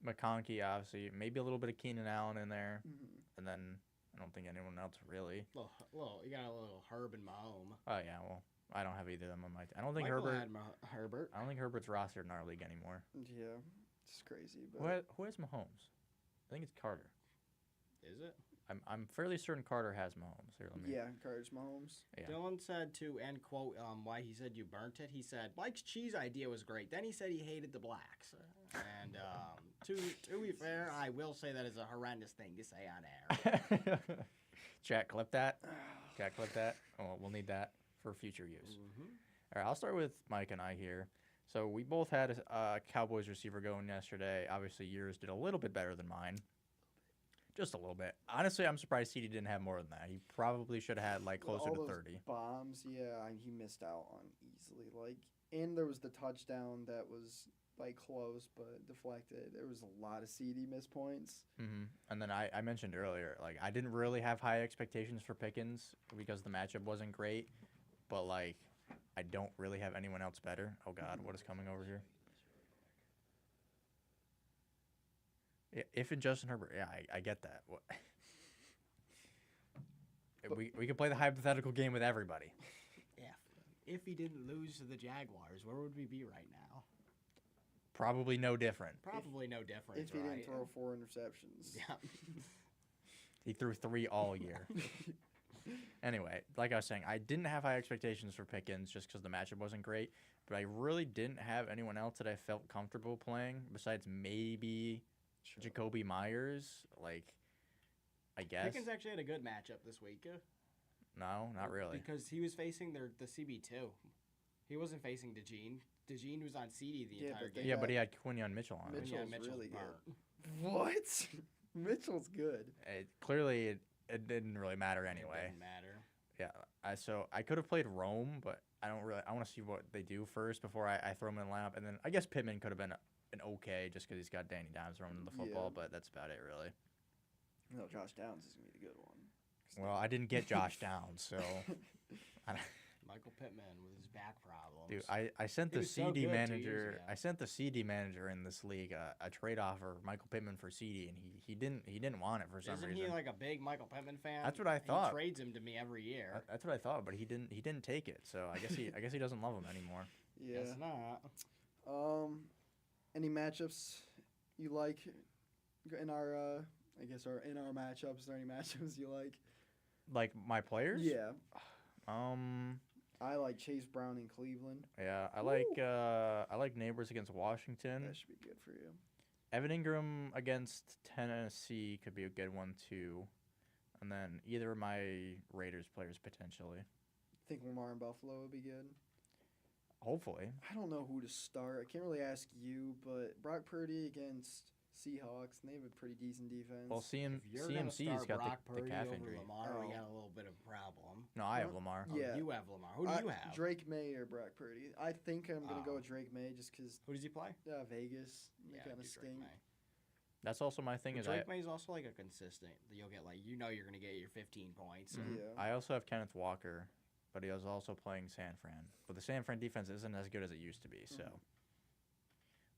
McConkey obviously, maybe a little bit of Keenan Allen in there, Mhm. and then I don't think anyone else really. You got a little Herb and Mahomes. Oh yeah, well I don't have either of them on my. I don't think Michael Herbert. had Herbert. I don't think Herbert's rostered in our league anymore. Yeah, it's crazy. But Who has Mahomes? I think it's Carter. Is it? I'm fairly certain Carter has Mahomes. Here, let me. yeah, Carter's Mahomes. Yeah. Dylan said to end quote why he said you burnt it. He said Mike's cheese idea was great. Then he said he hated the blacks. And to be fair, I will say that is a horrendous thing to say on air. Chat, clip that. Chat, clip that. Oh, we'll need that for future use. Mm-hmm. All right, I'll start with Mike and I here. So we both had a Cowboys receiver going yesterday. Obviously, yours did a little bit better than mine. Just a little bit. Honestly, I'm surprised CD didn't have more than that. He probably should have had like With closer all to those 30. bombs, yeah, he missed out on easily. And there was the touchdown that was close but deflected. There was a lot of CD missed points. Mm-hmm. And then I mentioned earlier, I didn't really have high expectations for Pickens because the matchup wasn't great. But I don't really have anyone else better. Oh God, what is coming over here? Yeah, if in Justin Herbert, yeah, I get that. We could play the hypothetical game with everybody. If he didn't lose to the Jaguars, where would we be right now? Probably no different. Probably no difference. If he right? didn't throw 4 interceptions. Yeah. He threw 3 all year. Anyway, like I was saying, I didn't have high expectations for Pickens just because the matchup wasn't great. But I really didn't have anyone else that I felt comfortable playing besides maybe Jacoby Myers. I guess. Pickens actually had a good matchup this week. No, not really. Because he was facing the CB2. He wasn't facing DeJean. DeJean was on CD the entire game. Yeah, but he had Quinion Mitchell on it. Mitchell's Mitchell's really burnt. good. What? Mitchell's good. Clearly, it didn't really matter anyway. It didn't matter. Yeah. So I could have played Rome, but I don't really. I want to see what they do first before I throw him in the lineup. And then I guess Pittman could have been an okay just because he's got Danny Dimes running the football, but that's about it really. No, Josh Downs is gonna be the good one. Well, I didn't get Josh Downs, so. Michael Pittman with his back problems. Dude, I sent He the was so CD good 2 years manager. ago. I sent the CD manager in this league a trade offer Michael Pittman for CD, and he didn't want it for some Isn't reason. he like a big Michael Pittman fan? That's what I thought. He trades him to me every year. That's what I thought, but he didn't take it. So I guess he doesn't love him anymore. Yeah. Guess not. Any matchups you like in our in our matchups? Is there any matchups you like? Like my players? Yeah. I I like Chase Brown in Cleveland. Yeah, I like Neighbors against Washington. That should be good for you. Evan Ingram against Tennessee could be a good one too. And then either of my Raiders players potentially. Think Lamar in Buffalo would be good. Hopefully. I don't know who to start. I can't really ask you, but Brock Purdy against Seahawks, and they have a pretty decent defense. Well, If you're gonna CMC's start got Brock the Purdy calf over injury. Lamar, we Oh. got a little bit of a problem. No, I have Lamar. Yeah. Oh, you have Lamar. Who do you have? Drake May or Brock Purdy. I think I'm going to go Oh. with Drake May just because Who does he play? Vegas. They Yeah, kind do of Drake stink. May. That's also my thing. But Is Drake May's also like a consistent. You'll get you're gonna get your 15 points. Mhm. Yeah. I also have Kenneth Walker, but he was also playing San Fran. But the San Fran defense isn't as good as it used to be. So,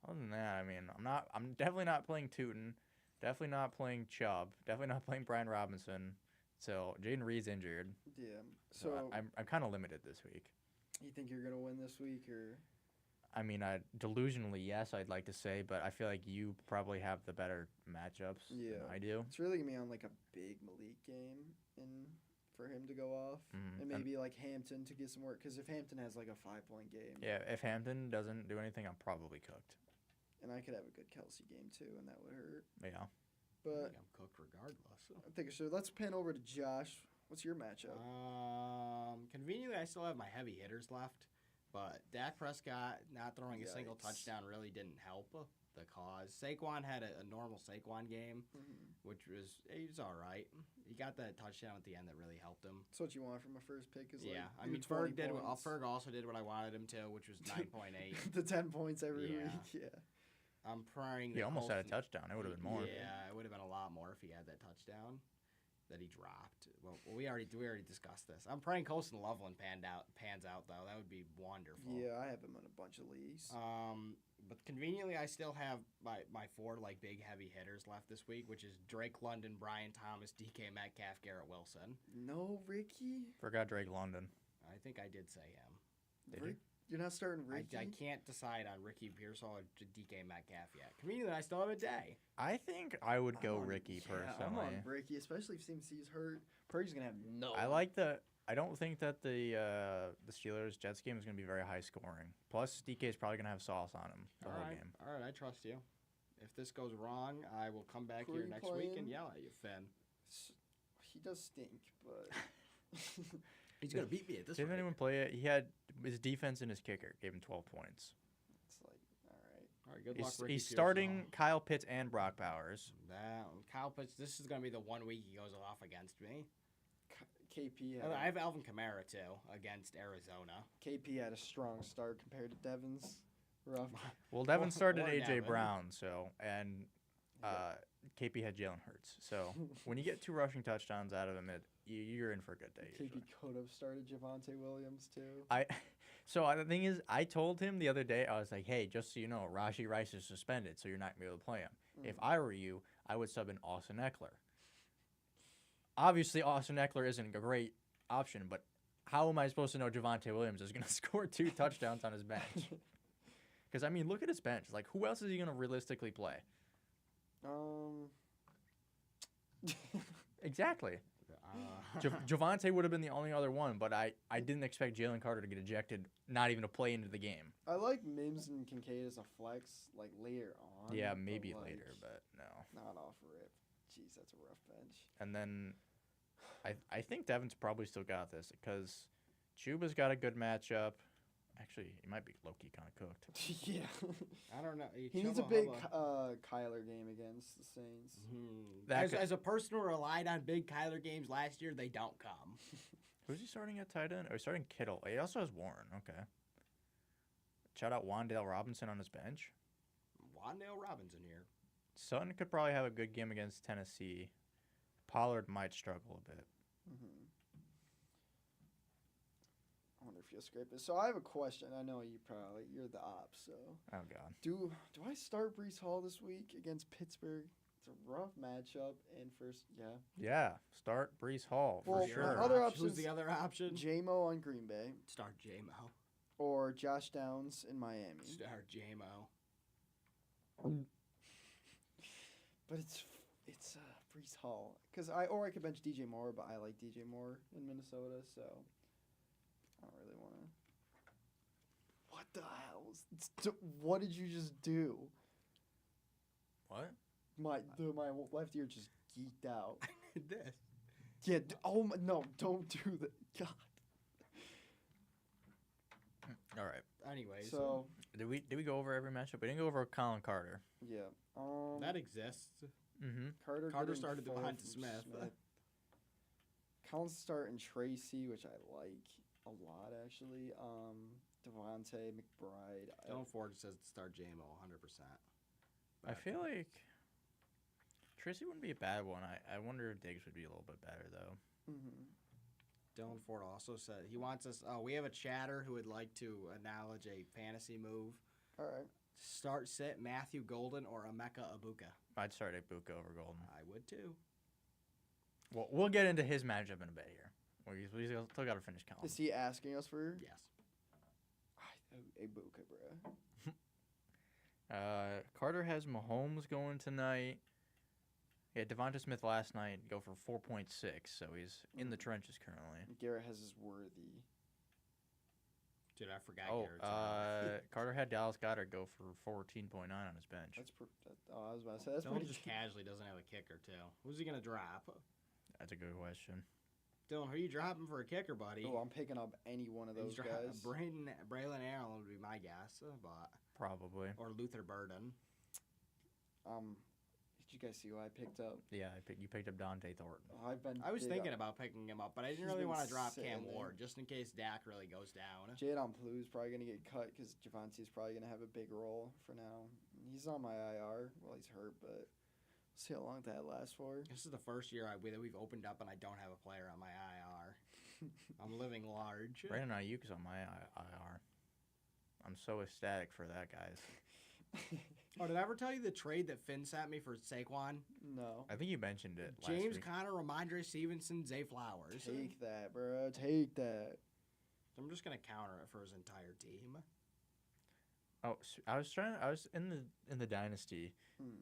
other than that, I mean, I'm definitely not playing Tootin. Definitely not playing Chubb. Definitely not playing Brian Robinson. So Jaden Reed's injured. Yeah. So So, I'm kind of limited this week. you think you're going to win this week or? I mean, delusionally, yes, I'd like to say, but I feel like you probably have the better matchups Yeah. than I do. It's really going to be on like a big Malik game for him to go off. Mhm. And maybe like Hampton to get some work. Because if Hampton has like a 5-point game. Yeah, if Hampton doesn't do anything, I'm probably cooked. And I could have a good Kelsey game too, and that would hurt. Yeah. I But think I'm cooked regardless. I think so. Let's pan over to Josh. What's your matchup? Conveniently, I still have my heavy hitters left, but Dak Prescott not throwing a single Yikes. touchdown really didn't help. the cause. Saquon had a normal Saquon game, which he's all right. He got that touchdown at the end that really helped him. That's what you want from a first pick. Is Yeah, like I mean, Ferg also did what I wanted him to, which was 9.8. the 10 points every week. Yeah. I'm praying. He almost had a touchdown. It would have been more. Yeah, it would have been a lot more if he had that touchdown that he dropped. Well, we already discussed this. I'm praying Colston Loveland pans out though. That would be wonderful. Yeah, I have him in a bunch of leagues. But conveniently, I still have my 4 like big heavy hitters left this week, which is Drake London, Brian Thomas, DK Metcalf, Garrett Wilson. No, Ricky. Forgot Drake London. I think I did say him. Did you? You're not starting Ricky? I can't decide on Ricky Pearsall or DK Metcalf yet. Conveniently, I still have a day. I think I would go Ricky Yeah, personally. I'm on Ricky, especially if he's hurt. Purdy's gonna have no. I don't think that the Steelers Jets game is going to be very high scoring. Plus, DK is probably going to have sauce on him the whole game. All right, I trust you. If this goes wrong, I will come back Who here are you next week and playing? yell at you, Finn. He does stink, but He's gonna beat me at this Didn't anyone play it? He had his defense and his kicker gave him 12 points. it's like all right. All right, good luck, Ricky He's Pearsall. starting Kyle Pitts and Brock Bowers. Kyle Pitts. This is gonna be the 1 week he goes off against me. KP I have Alvin Kamara too against Arizona. KP had a strong start compared to Devin's. Rough. Well, Devin started Or AJ Devin. Brown, and KP had Jalen Hurts. So when you get 2 rushing touchdowns out of him, you're in for a good day. KP Usually. could have started Javonte Williams too. The thing is, I told him the other day, I was like, hey, just so you know, Rashee Rice is suspended, so you're not going to be able to play him. If I were you, I would sub in Austin Eckler. Obviously, Austin Eckler isn't a great option, but how am I supposed to know Javonte Williams is going to score 2 touchdowns on his bench? Because, I mean, look at his bench. Like, who else is he going to realistically play? Exactly. Javonte would have been the only other one, but I didn't expect Jalen Carter to get ejected, not even to play into the game. I like Mims and Kincaid as a flex, like later on. Yeah, but, maybe like, later, but no. not off rip. Jeez, that's a rough bench. And then I think Devin's probably still got this because Chuba's got a good matchup. Actually, he might be low-key kind of cooked. Yeah. I don't know. He needs a big Kyler game against the Saints. As a person who relied on big Kyler games last year, they don't come. Who's he starting at tight end? Oh, he's starting Kittle. He also has Warren. Okay. Shout out Wan'Dale Robinson on his bench. Wan'Dale Robinson here. Sutton could probably have a good game against Tennessee. Pollard might struggle a bit. I wonder if you'll scrape it. So I have a question. I know you're the op. So Oh God. do I start Brees Hall this week against Pittsburgh? It's a rough matchup. And first, Yeah. Start Brees Hall for Well, sure. other Who's options- the other option? J-Mo on Green Bay Start J-Mo. or Josh Downs in Miami. Start J-Mo. But it's Brees Hall because I could bench DJ Moore, but I like DJ Moore in Minnesota, so I don't really want to. What the hell? What did you just do? What? My left ear just geeked out. This. Yeah. No! Don't do that. God. All right. Anyways, So Did we go over every matchup? We didn't go over Colin Carter. yeah. that exists. Mm-hmm. Carter Carter getting started the 4 Devonta from Smith. Collins starting Tracy, which I like a lot actually. Devontae McBride. Dylan Ford says to start J-Mo 100%. I feel like Tracy wouldn't be a bad one. I wonder if Diggs would be a little bit better though. Dylan Ford also said he wants us. Oh, we have a chatter who would like to acknowledge a fantasy move. All right. Start sit Matthew Golden or Emeka Ibuka. I'd start Ibuka over Golden. I would too. Well, we'll get into his matchup in a bit here. We still got to finish Colin. Is he asking us for Yes. Ibuka, bro? Carter has Mahomes going tonight. Yeah, Devonta Smith last night go for 4.6, so he's in the trenches currently. Garrett has his worthy. Dude, I forgot Oh, Garrett's Carter had Dallas Goedert go for 14.9 on his bench. I was about to say that's Dylan pretty. just casually doesn't have a kicker too. Who's he gonna drop? That's a good question. Dylan, who are you dropping for a kicker, buddy? Oh, I'm picking up any one of those guys. Braylon Allen would be my guess, but Probably. or Luther Burden. Did you guys see who I picked up? Yeah, you picked up Dante Thornton. I was thinking about picking him up, but I didn't really want to drop Cam there. Ward just in case Dak really goes down. Jalen Plu's probably going to get cut because Javonte's probably going to have a big role for now. He's on my IR. Well, he's hurt, but we'll see how long that lasts for. This is the first year that we've opened up and I don't have a player on my IR. I'm living large. Brandon Ayuk's on my IR. I'm so ecstatic for that, guys. Oh, did I ever tell you the trade that Finn sent me for Saquon? No. I think you mentioned it last James week. Conner, Ramondre Stevenson, Zay Flowers. Take that, bro. Take that. I'm just gonna counter it for his entire team. Oh, I was in the dynasty.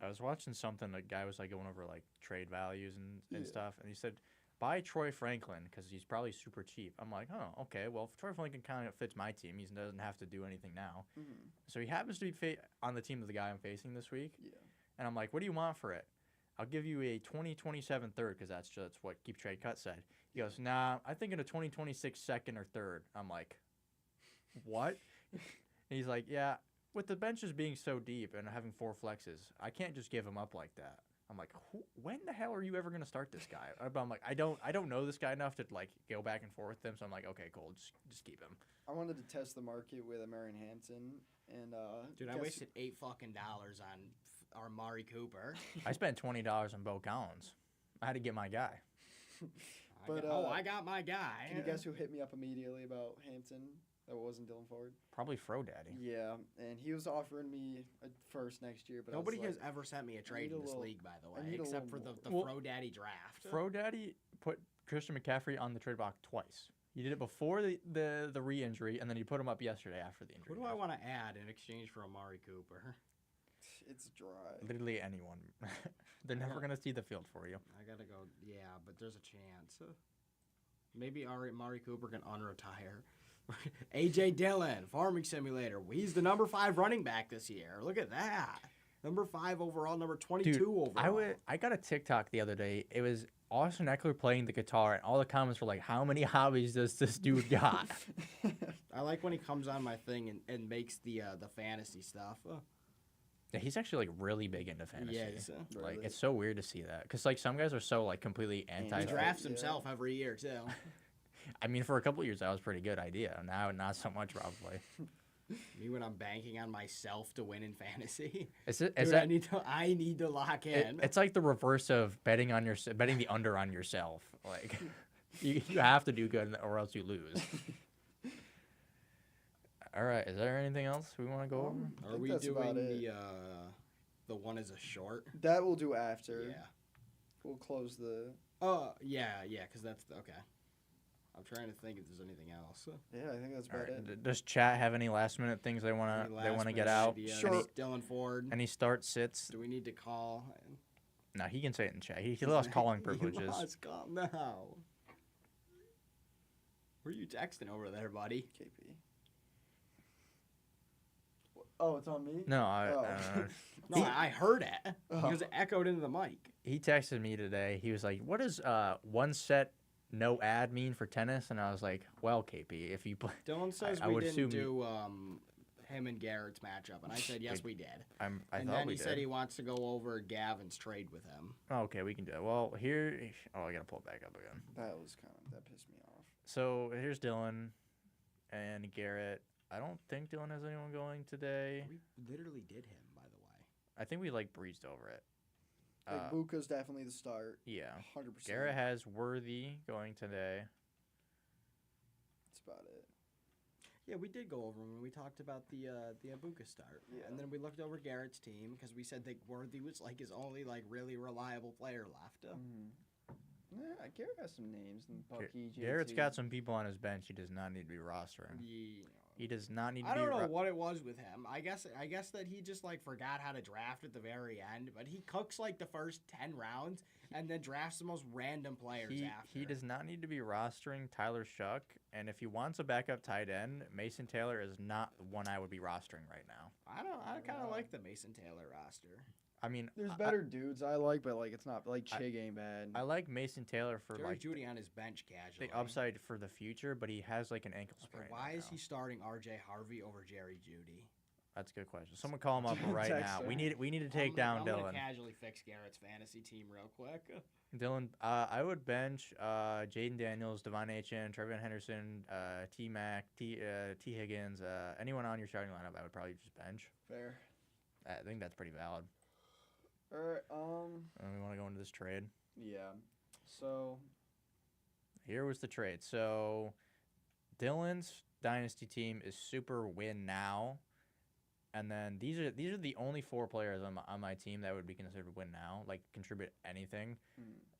I was watching something. A guy was like going over like trade values and stuff, and he said, "Buy Troy Franklin because he's probably super cheap." I'm like, "Oh, okay. Well, if Troy Franklin kind of fits my team. He doesn't have to do anything now." So he happens to be on the team of the guy I'm facing this week. Yeah. And I'm like, "What do you want for it?" "I'll give you a 2027 third because that's what Keep Trade Cut said." He goes, "Nah, I think in a 2026 second or third." I'm like, "What?" And he's like, "Yeah, with the benches being so deep and having 4 flexes, I can't just give him up like that." I'm like, when the hell are you ever gonna start this guy? But I'm like, I don't know this guy enough to like go back and forth with him. So I'm like, okay, cool, just keep him. I wanted to test the market with Marion Hampton, and Dude, I wasted $8 fucking on Amari Cooper. I spent $20 on Bo Collins. I had to get my guy. I got my guy. Can you guess who hit me up immediately about Hampton? That wasn't Dylan Ford. Probably Fro Daddy. Yeah, and he was offering me a first next year, but nobody I was has ever sent me a trade in this league, by the way, need a except for little the more. Fro Daddy draft. Fro Daddy put Christian McCaffrey on the trade block twice. He did it before the re-injury, and then he put him up yesterday after the injury. Who do I want to add in exchange for Amari Cooper? It's dry. Literally anyone. They're never gonna see the field for you. I gotta go. Yeah, but there's a chance. Maybe Amari Cooper can unretire. AJ Dillon, Farming Simulator. He's the number 5 running back this year. Look at that. Number 5 overall, number 22 Dude, overall. I got a TikTok the other day. It was Austin Eckler playing the guitar, and all the comments were like, "How many hobbies does this dude got?" I like when he comes on my thing and makes the fantasy stuff. Yeah, he's actually like really big into fantasy. Yes. Like Really? it's so weird to see that because like some guys are so like completely anti. He drafts Yeah. himself every year too. I mean, for a couple of years that was a pretty good idea. Now not so much probably. Me when I'm banking on myself to win in fantasy. Is Dude, that I need to lock in. it's like the reverse of betting the under on yourself. Like you have to do good or else you lose. All right, is there anything else we want to go over? Are we that's about doing it. the one as a short? That we'll do after. Yeah. We'll close the. Yeah, because that's okay. I'm trying to think if there's anything else. Yeah, I think that's All about right. it. Does chat have any last minute things they want to get out? Sure. Dylan Ford. Any start sits? Do we need to call? No, he can say it in chat. He lost calling privileges. He lost call now. Who are you texting over there, buddy? KP. Oh, it's on me. No, No, I heard it because it echoed into the mic. he texted me today. He was like, "What does one set no ad mean for tennis?" And I was like, "Well, KP, if you play." Dylan says I we would didn't assume do him and Garrett's matchup, and I said yes, we did. I And thought then we he did. said he wants to go over Gavin's trade with him. Oh, okay, we can do it. Well, here. Oh, I gotta pull it back up again. That pissed me off. So here's Dylan and Garrett. I don't think Dylan has anyone going today. We literally did him, by the way. I think we like breezed over it. Like Buka's definitely the start. Yeah. 100%. Garrett has Worthy going today. That's about it. Yeah, we did go over him when we talked about the Ibuka start. Yeah. And then we looked over Garrett's team because we said that Worthy was like his only like really reliable player left. Yeah, Garrett has some names. And Bucky, Garrett's JT. got some people on his bench he does not need to be rostering. Yeah. He does not need to I be. don't know what it was with him. I guess that he just like forgot how to draft at the very end. But he cooks like the first 10 rounds and then drafts the most random players after. He does not need to be rostering Tyler Shuck, and if he wants a backup tight end, Mason Taylor is not the one I would be rostering right now. I kind of like the Mason Taylor roster. I mean, There's better dudes I like, but like it's not like Chig ain't bad. I like Mason Taylor for Jerry like Jeudy on his bench casually. the upside for the future, but he has like an ankle sprain. Why right is now. he starting R.J. Harvey over Jerry Jeudy? That's a good question. Someone call him up right Text now. him. We need to take down I'm Dylan. gonna casually fix Garrett's fantasy team real quick. Dylan, I would bench Jaden Daniels, Devon Achan, Trevion Henderson, T Mac, T Higgins, anyone on your starting lineup. I would probably just bench. Fair. I think that's pretty valid. All right. And we want to go into this trade. Yeah. So. Here was the trade. So, Dylan's dynasty team is super win now, and then these are the only 4 players on my team that would be considered win now, like contribute anything.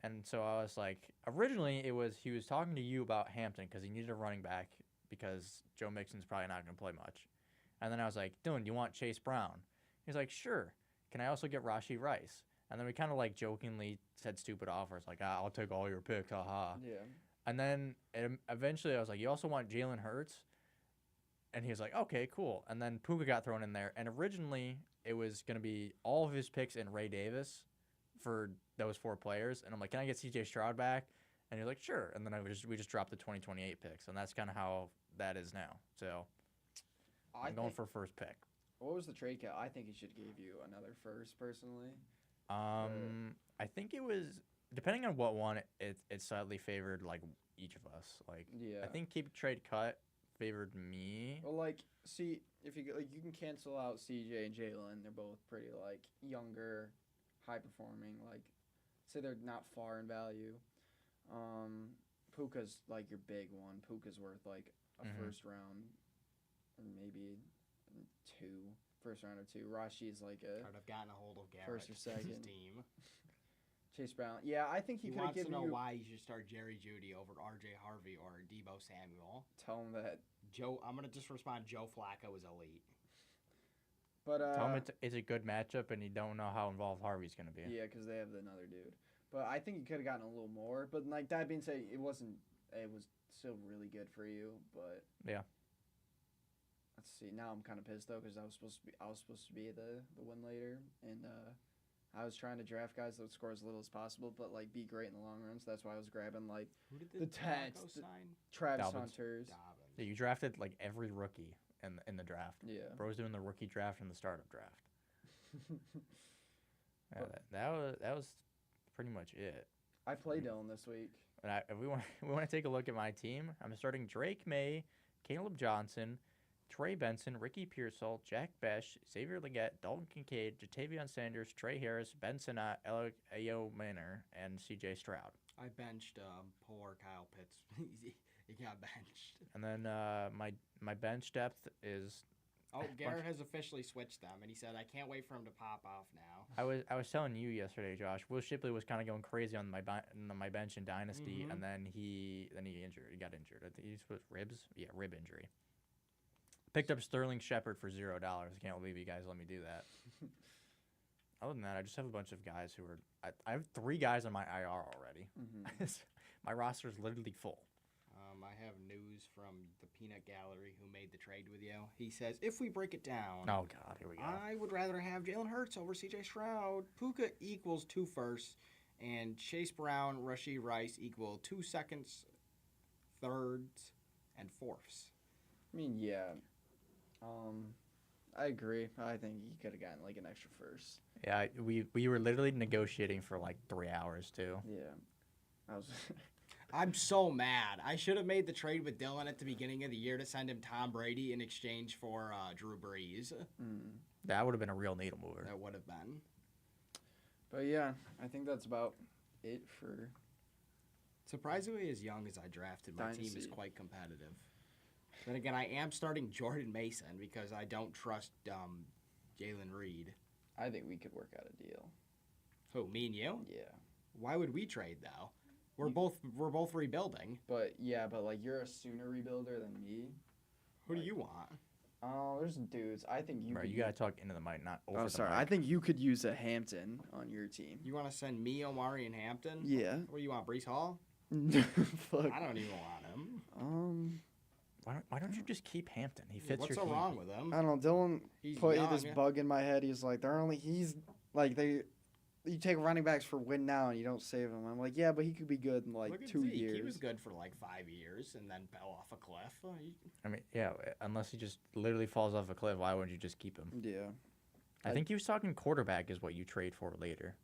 And so I was like, originally he was talking to you about Hampton because he needed a running back because Joe Mixon's probably not going to play much. And then I was like, Dylan, do you want Chase Brown? He's like, sure. Can I also get Rashee Rice? And then we kind of like jokingly said stupid offers like, I'll take all your picks, haha. Yeah. And then eventually I was like, you also want Jalen Hurts? And he was like, okay, cool. And then Puka got thrown in there. And originally it was going to be all of his picks and Ray Davis for those 4 players. And I'm like, can I get CJ Stroud back? And he was like, sure. And then we just dropped the 2028 picks. And that's kind of how that is now. So I'm going for first pick. What was the trade count? I think he should give you another first, personally. I think it was, depending on what one, it slightly favored like each of us. Like, Yeah. I think keep trade cut favored me. Well, like, see, if you you can cancel out CJ and Jalen. They're both pretty like younger, high performing. Like, say they're not far in value. Puka's like your big one. Puka's worth like a first round, or maybe 2 first round or 2. Rashi's like a I've gotten a hold of Garrett. first or second. Team. Chase Brown. Yeah, I think He could have wants to given know you. why you should start Jerry Jeudy over R.J. Harvey or Debo Samuel. Tell him that. I'm gonna just respond. Joe Flacco is elite. But Tell him it's a good matchup, and you don't know how involved Harvey's going to be. yeah, because they have another dude. But I think you could have gotten a little more. But like that being said, it was still really good for you. But Yeah. Let's see. Now I'm kind of pissed though because I was supposed to be the win later, and I was trying to draft guys that would score as little as possible, but like be great in the long run. So that's why I was grabbing like Who did the Tats, Broncos sign? Travis Dobbins. Hunters. Dobbins. Yeah, you drafted like every rookie in the draft. Yeah. Bro's doing the rookie draft and the startup draft. Yeah, that was pretty much it. I play Dylan this week. And if we want to take a look at my team, I'm starting Drake May, Caleb Johnson, Trey Benson, Ricky Pearsall, Jack Besh, Xavier Legette, Dalton Kincaid, Jatavion Sanders, Trey Harris, Ben Sinnott, Ayo Manor, and C.J. Stroud. I benched poor Kyle Pitts. He got benched. And then my bench depth is. Oh, Garrett has officially switched them, and he said, "I can't wait for him to pop off now." I was telling you yesterday, Josh. Will Shipley was kind of going crazy on my bench in Dynasty, and then he got injured. I think he was ribs. Yeah, rib injury. Picked up Sterling Shepard for $0. I can't believe you guys let me do that. Other than that, I just have a bunch of guys who are. I have 3 guys on my IR already. My roster is literally full. I have news from the Peanut Gallery who made the trade with you. He says, if we break it down, Oh God, here we go. I would rather have Jalen Hurts over C.J. Stroud. Puka equals 2 firsts, and Chase Brown, Rashee Rice equal 2 seconds, thirds, and fourths. I mean, yeah. I agree. I think you could have gotten like an extra first. Yeah, we were literally negotiating for like 3 hours too. Yeah. I was. I'm so mad. I should have made the trade with Dylan at the beginning of the year to send him Tom Brady in exchange for Drew Brees. That would have been a real needle mover. That would have been. But yeah, I think that's about it for. Surprisingly, as young as I drafted, my team is Dynasty. quite competitive. Then again, I am starting Jordan Mason because I don't trust Jalen Reed. I think we could work out a deal. Who, me and you? Yeah. Why would we trade though? We're both rebuilding. But like you're a sooner rebuilder than me. Who do you want? Oh, there's dudes. I think you. Bro, could you gotta talk into the mic, not over the sorry. mic. I think you could use a Hampton on your team. You want to send me, Omari, and Hampton? Yeah. What do you want, Brees Hall? Fuck. I don't even want him. Why don't you just keep Hampton? He fits What's your so team. wrong with him? I don't know. Dylan He's put young. this bug in my head. He's like, he's like they you take running backs for win now and you don't save him. I'm like, yeah, but he could be good in like Look at 2 Zeke. years. He was good for like 5 years and then fell off a cliff. I mean, yeah, unless he just literally falls off a cliff, why wouldn't you just keep him? Yeah. I think he was talking quarterback is what you trade for later.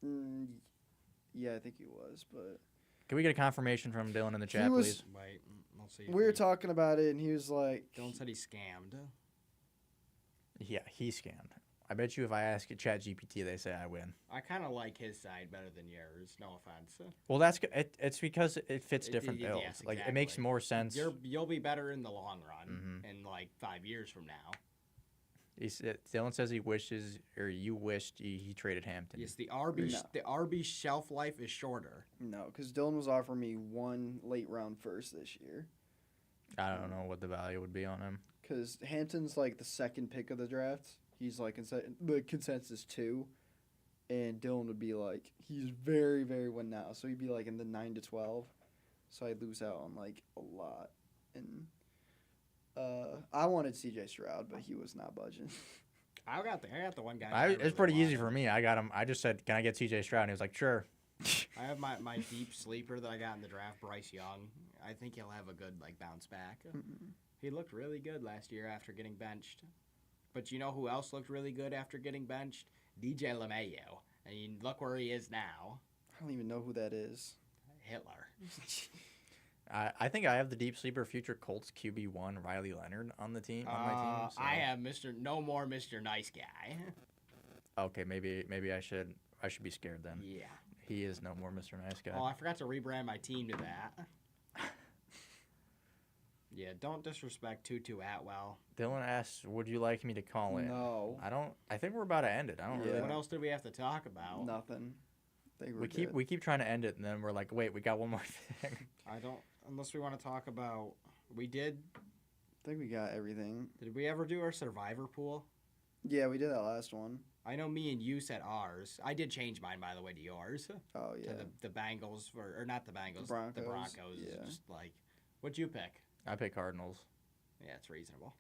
Yeah, I think he was, but Can we get a confirmation from Dylan in the chat, was- please? Wait, we'll see. we were talking about it, and he was like, Dylan said he scammed. Yeah, he scammed. I bet you if I ask ChatGPT, they say I win. I kind of like his side better than yours. No offense. Well, it's because it fits different Yes, bills. Like it makes exactly. more sense. You'll be better in the long run Mhm. in like 5 years from now. Dylan says he wishes, or you wished he traded Hampton. Yes, the RB No. the RB shelf life is shorter. no, because Dylan was offering me 1 late round first this year. I don't know what the value would be on him. Because Hampton's like the second pick of the draft. He's like the consensus 2. And Dylan would be like, he's very, very win now. So he'd be like in the 9 to 12. So I'd lose out on like a lot. And I wanted CJ Stroud, but he was not budging. I got the one guy. that I It's really pretty easy wanted. for me. I got him. I just said, "Can I get CJ Stroud?" And he was like, "Sure." I have my deep sleeper that I got in the draft, Bryce Young. I think he'll have a good like bounce back. He looked really good last year after getting benched. But you know who else looked really good after getting benched? DJ LeMayo. And you look where he is now. I don't even know who that is. Hitler. I think I have the deep sleeper future Colts QB1 Riley Leonard on the team. On my team. So. I have no more Mr. Nice Guy. Okay, maybe I should be scared then. Yeah. He is no more Mr. Nice Guy. Oh, I forgot to rebrand my team to that. Yeah, don't disrespect Tutu Atwell. Dylan asks, "Would you like me to call in?" No. I don't. I think we're about to end it. I don't Yeah. really. What else did we have to talk about? Nothing. We keep trying to end it, and then we're like, "Wait, we got one more thing." I don't. Unless we want to talk about. We did. I think we got everything. Did we ever do our survivor pool? Yeah, we did that last one. I know me and you said ours. I did change mine, by the way, to yours. Oh, yeah. To the Bengals, or not the Bengals. Broncos, The Broncos. yeah. Just like, what'd you pick? I pick Cardinals. Yeah, it's reasonable.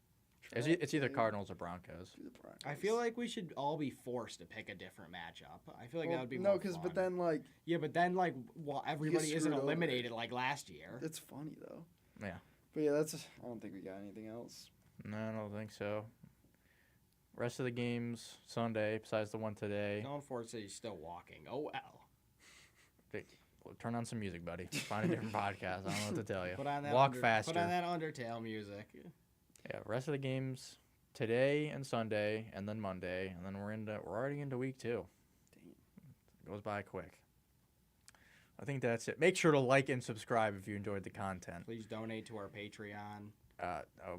It's either Cardinals or Broncos. I feel like we should all be forced to pick a different matchup. I feel like that would be no, more because fun. but then like Yeah, but then like, well, everybody isn't screwed over. eliminated like last year. it's funny though. Yeah. But yeah, I don't think we got anything else. No, I don't think so. Rest of the games Sunday, besides the one today. No, unfortunately, he's still walking. Oh well. Well, turn on some music, buddy. Find a different podcast. I don't know what to tell you. Put on that Walk faster. Put on that Undertale music. Yeah, rest of the games today and Sunday, and then Monday, and then we're already into week 2. Damn. It goes by quick. I think that's it. Make sure to like and subscribe if you enjoyed the content. Please donate to our Patreon.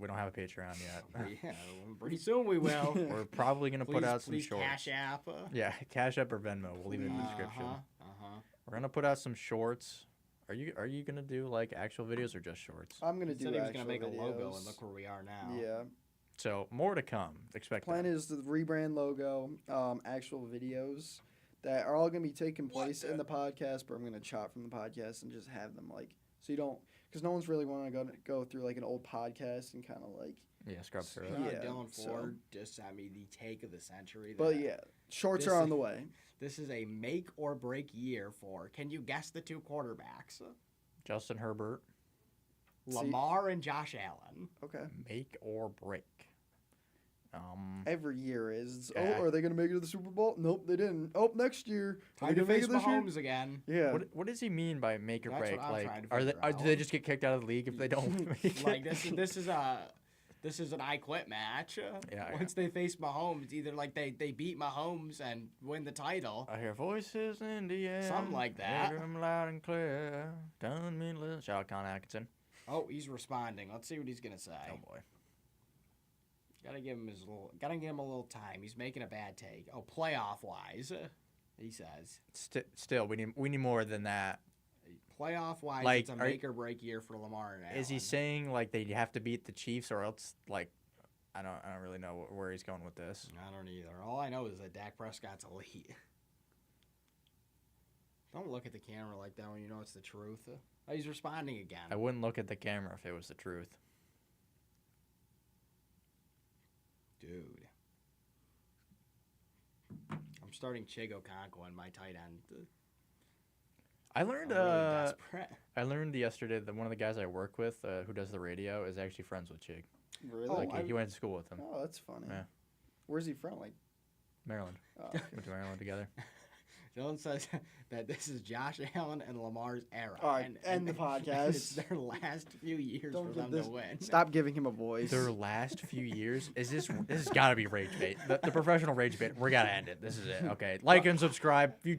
We don't have a Patreon yet. Yeah, pretty soon we will. We're probably gonna put out some please shorts. Cash App. Yeah, Cash App or Venmo. We'll leave it in the description. Uh-huh. We're gonna put out some shorts. Are you gonna do like actual videos or just shorts? I'm gonna He do said he was actual gonna make a logo, videos. and look where we are now. Yeah. So more to come. Expect Plan that. is the rebrand logo, actual videos that are all gonna be taking place in the podcast, but I'm gonna chop from the podcast and just have them like so you don't because no one's really want to go through like an old podcast and kind of like. Yeah, scrub through it. Yeah, Dylan so- Ford just sent me the take of the century. But that yeah, shorts this are on is- the way. This is a make or break year for. Can you guess the 2 quarterbacks? Justin Herbert, Lamar and Josh Allen. Okay. make or break. Every year is. Yeah. Oh, are they gonna make it to the Super Bowl? Nope, they didn't. Oh, next year. Are Time they to gonna make face it this year? Mahomes again. Yeah. What does he mean by make or That's break? what I'm Like, trying to are they figure do they out. just get kicked out of the league if they don't make it? Like this is an I quit match. Yeah, Once they face Mahomes, either like they beat Mahomes and win the title. I hear voices in the air. Something like that. Hear 'em loud and clear. Done me little. Shout out Con Atkinson. Oh, he's responding. Let's see what he's gonna say. Oh boy. Gotta give him a little time. He's making a bad take. Oh, playoff wise, he says. Still, we need more than that. Playoff wise, Like, it's a make or break year for Lamar and Allen. Is he saying like they have to beat the Chiefs or else like I don't really know where he's going with this. I don't either. All I know is that Dak Prescott's elite. Don't look at the camera like that when you know it's the truth. Oh, he's responding again. I wouldn't look at the camera if it was the truth. Dude. I'm starting Chigo Conko on my tight end. I learned. I'm really desperate. I learned yesterday that one of the guys I work with, who does the radio, is actually friends with Chig. Really? Like he went to school with him. Oh, that's funny. Yeah. Where's he from? Like Maryland. oh. Went to Maryland together. Dylan says that this is Josh Allen and Lamar's era. All right, end the podcast. It's their last few years Don't for give them this- to win. Stop giving him a voice. Their last few years is this has got to be rage bait. The professional rage bait. We got to end it. This is it. Okay, like and subscribe. Future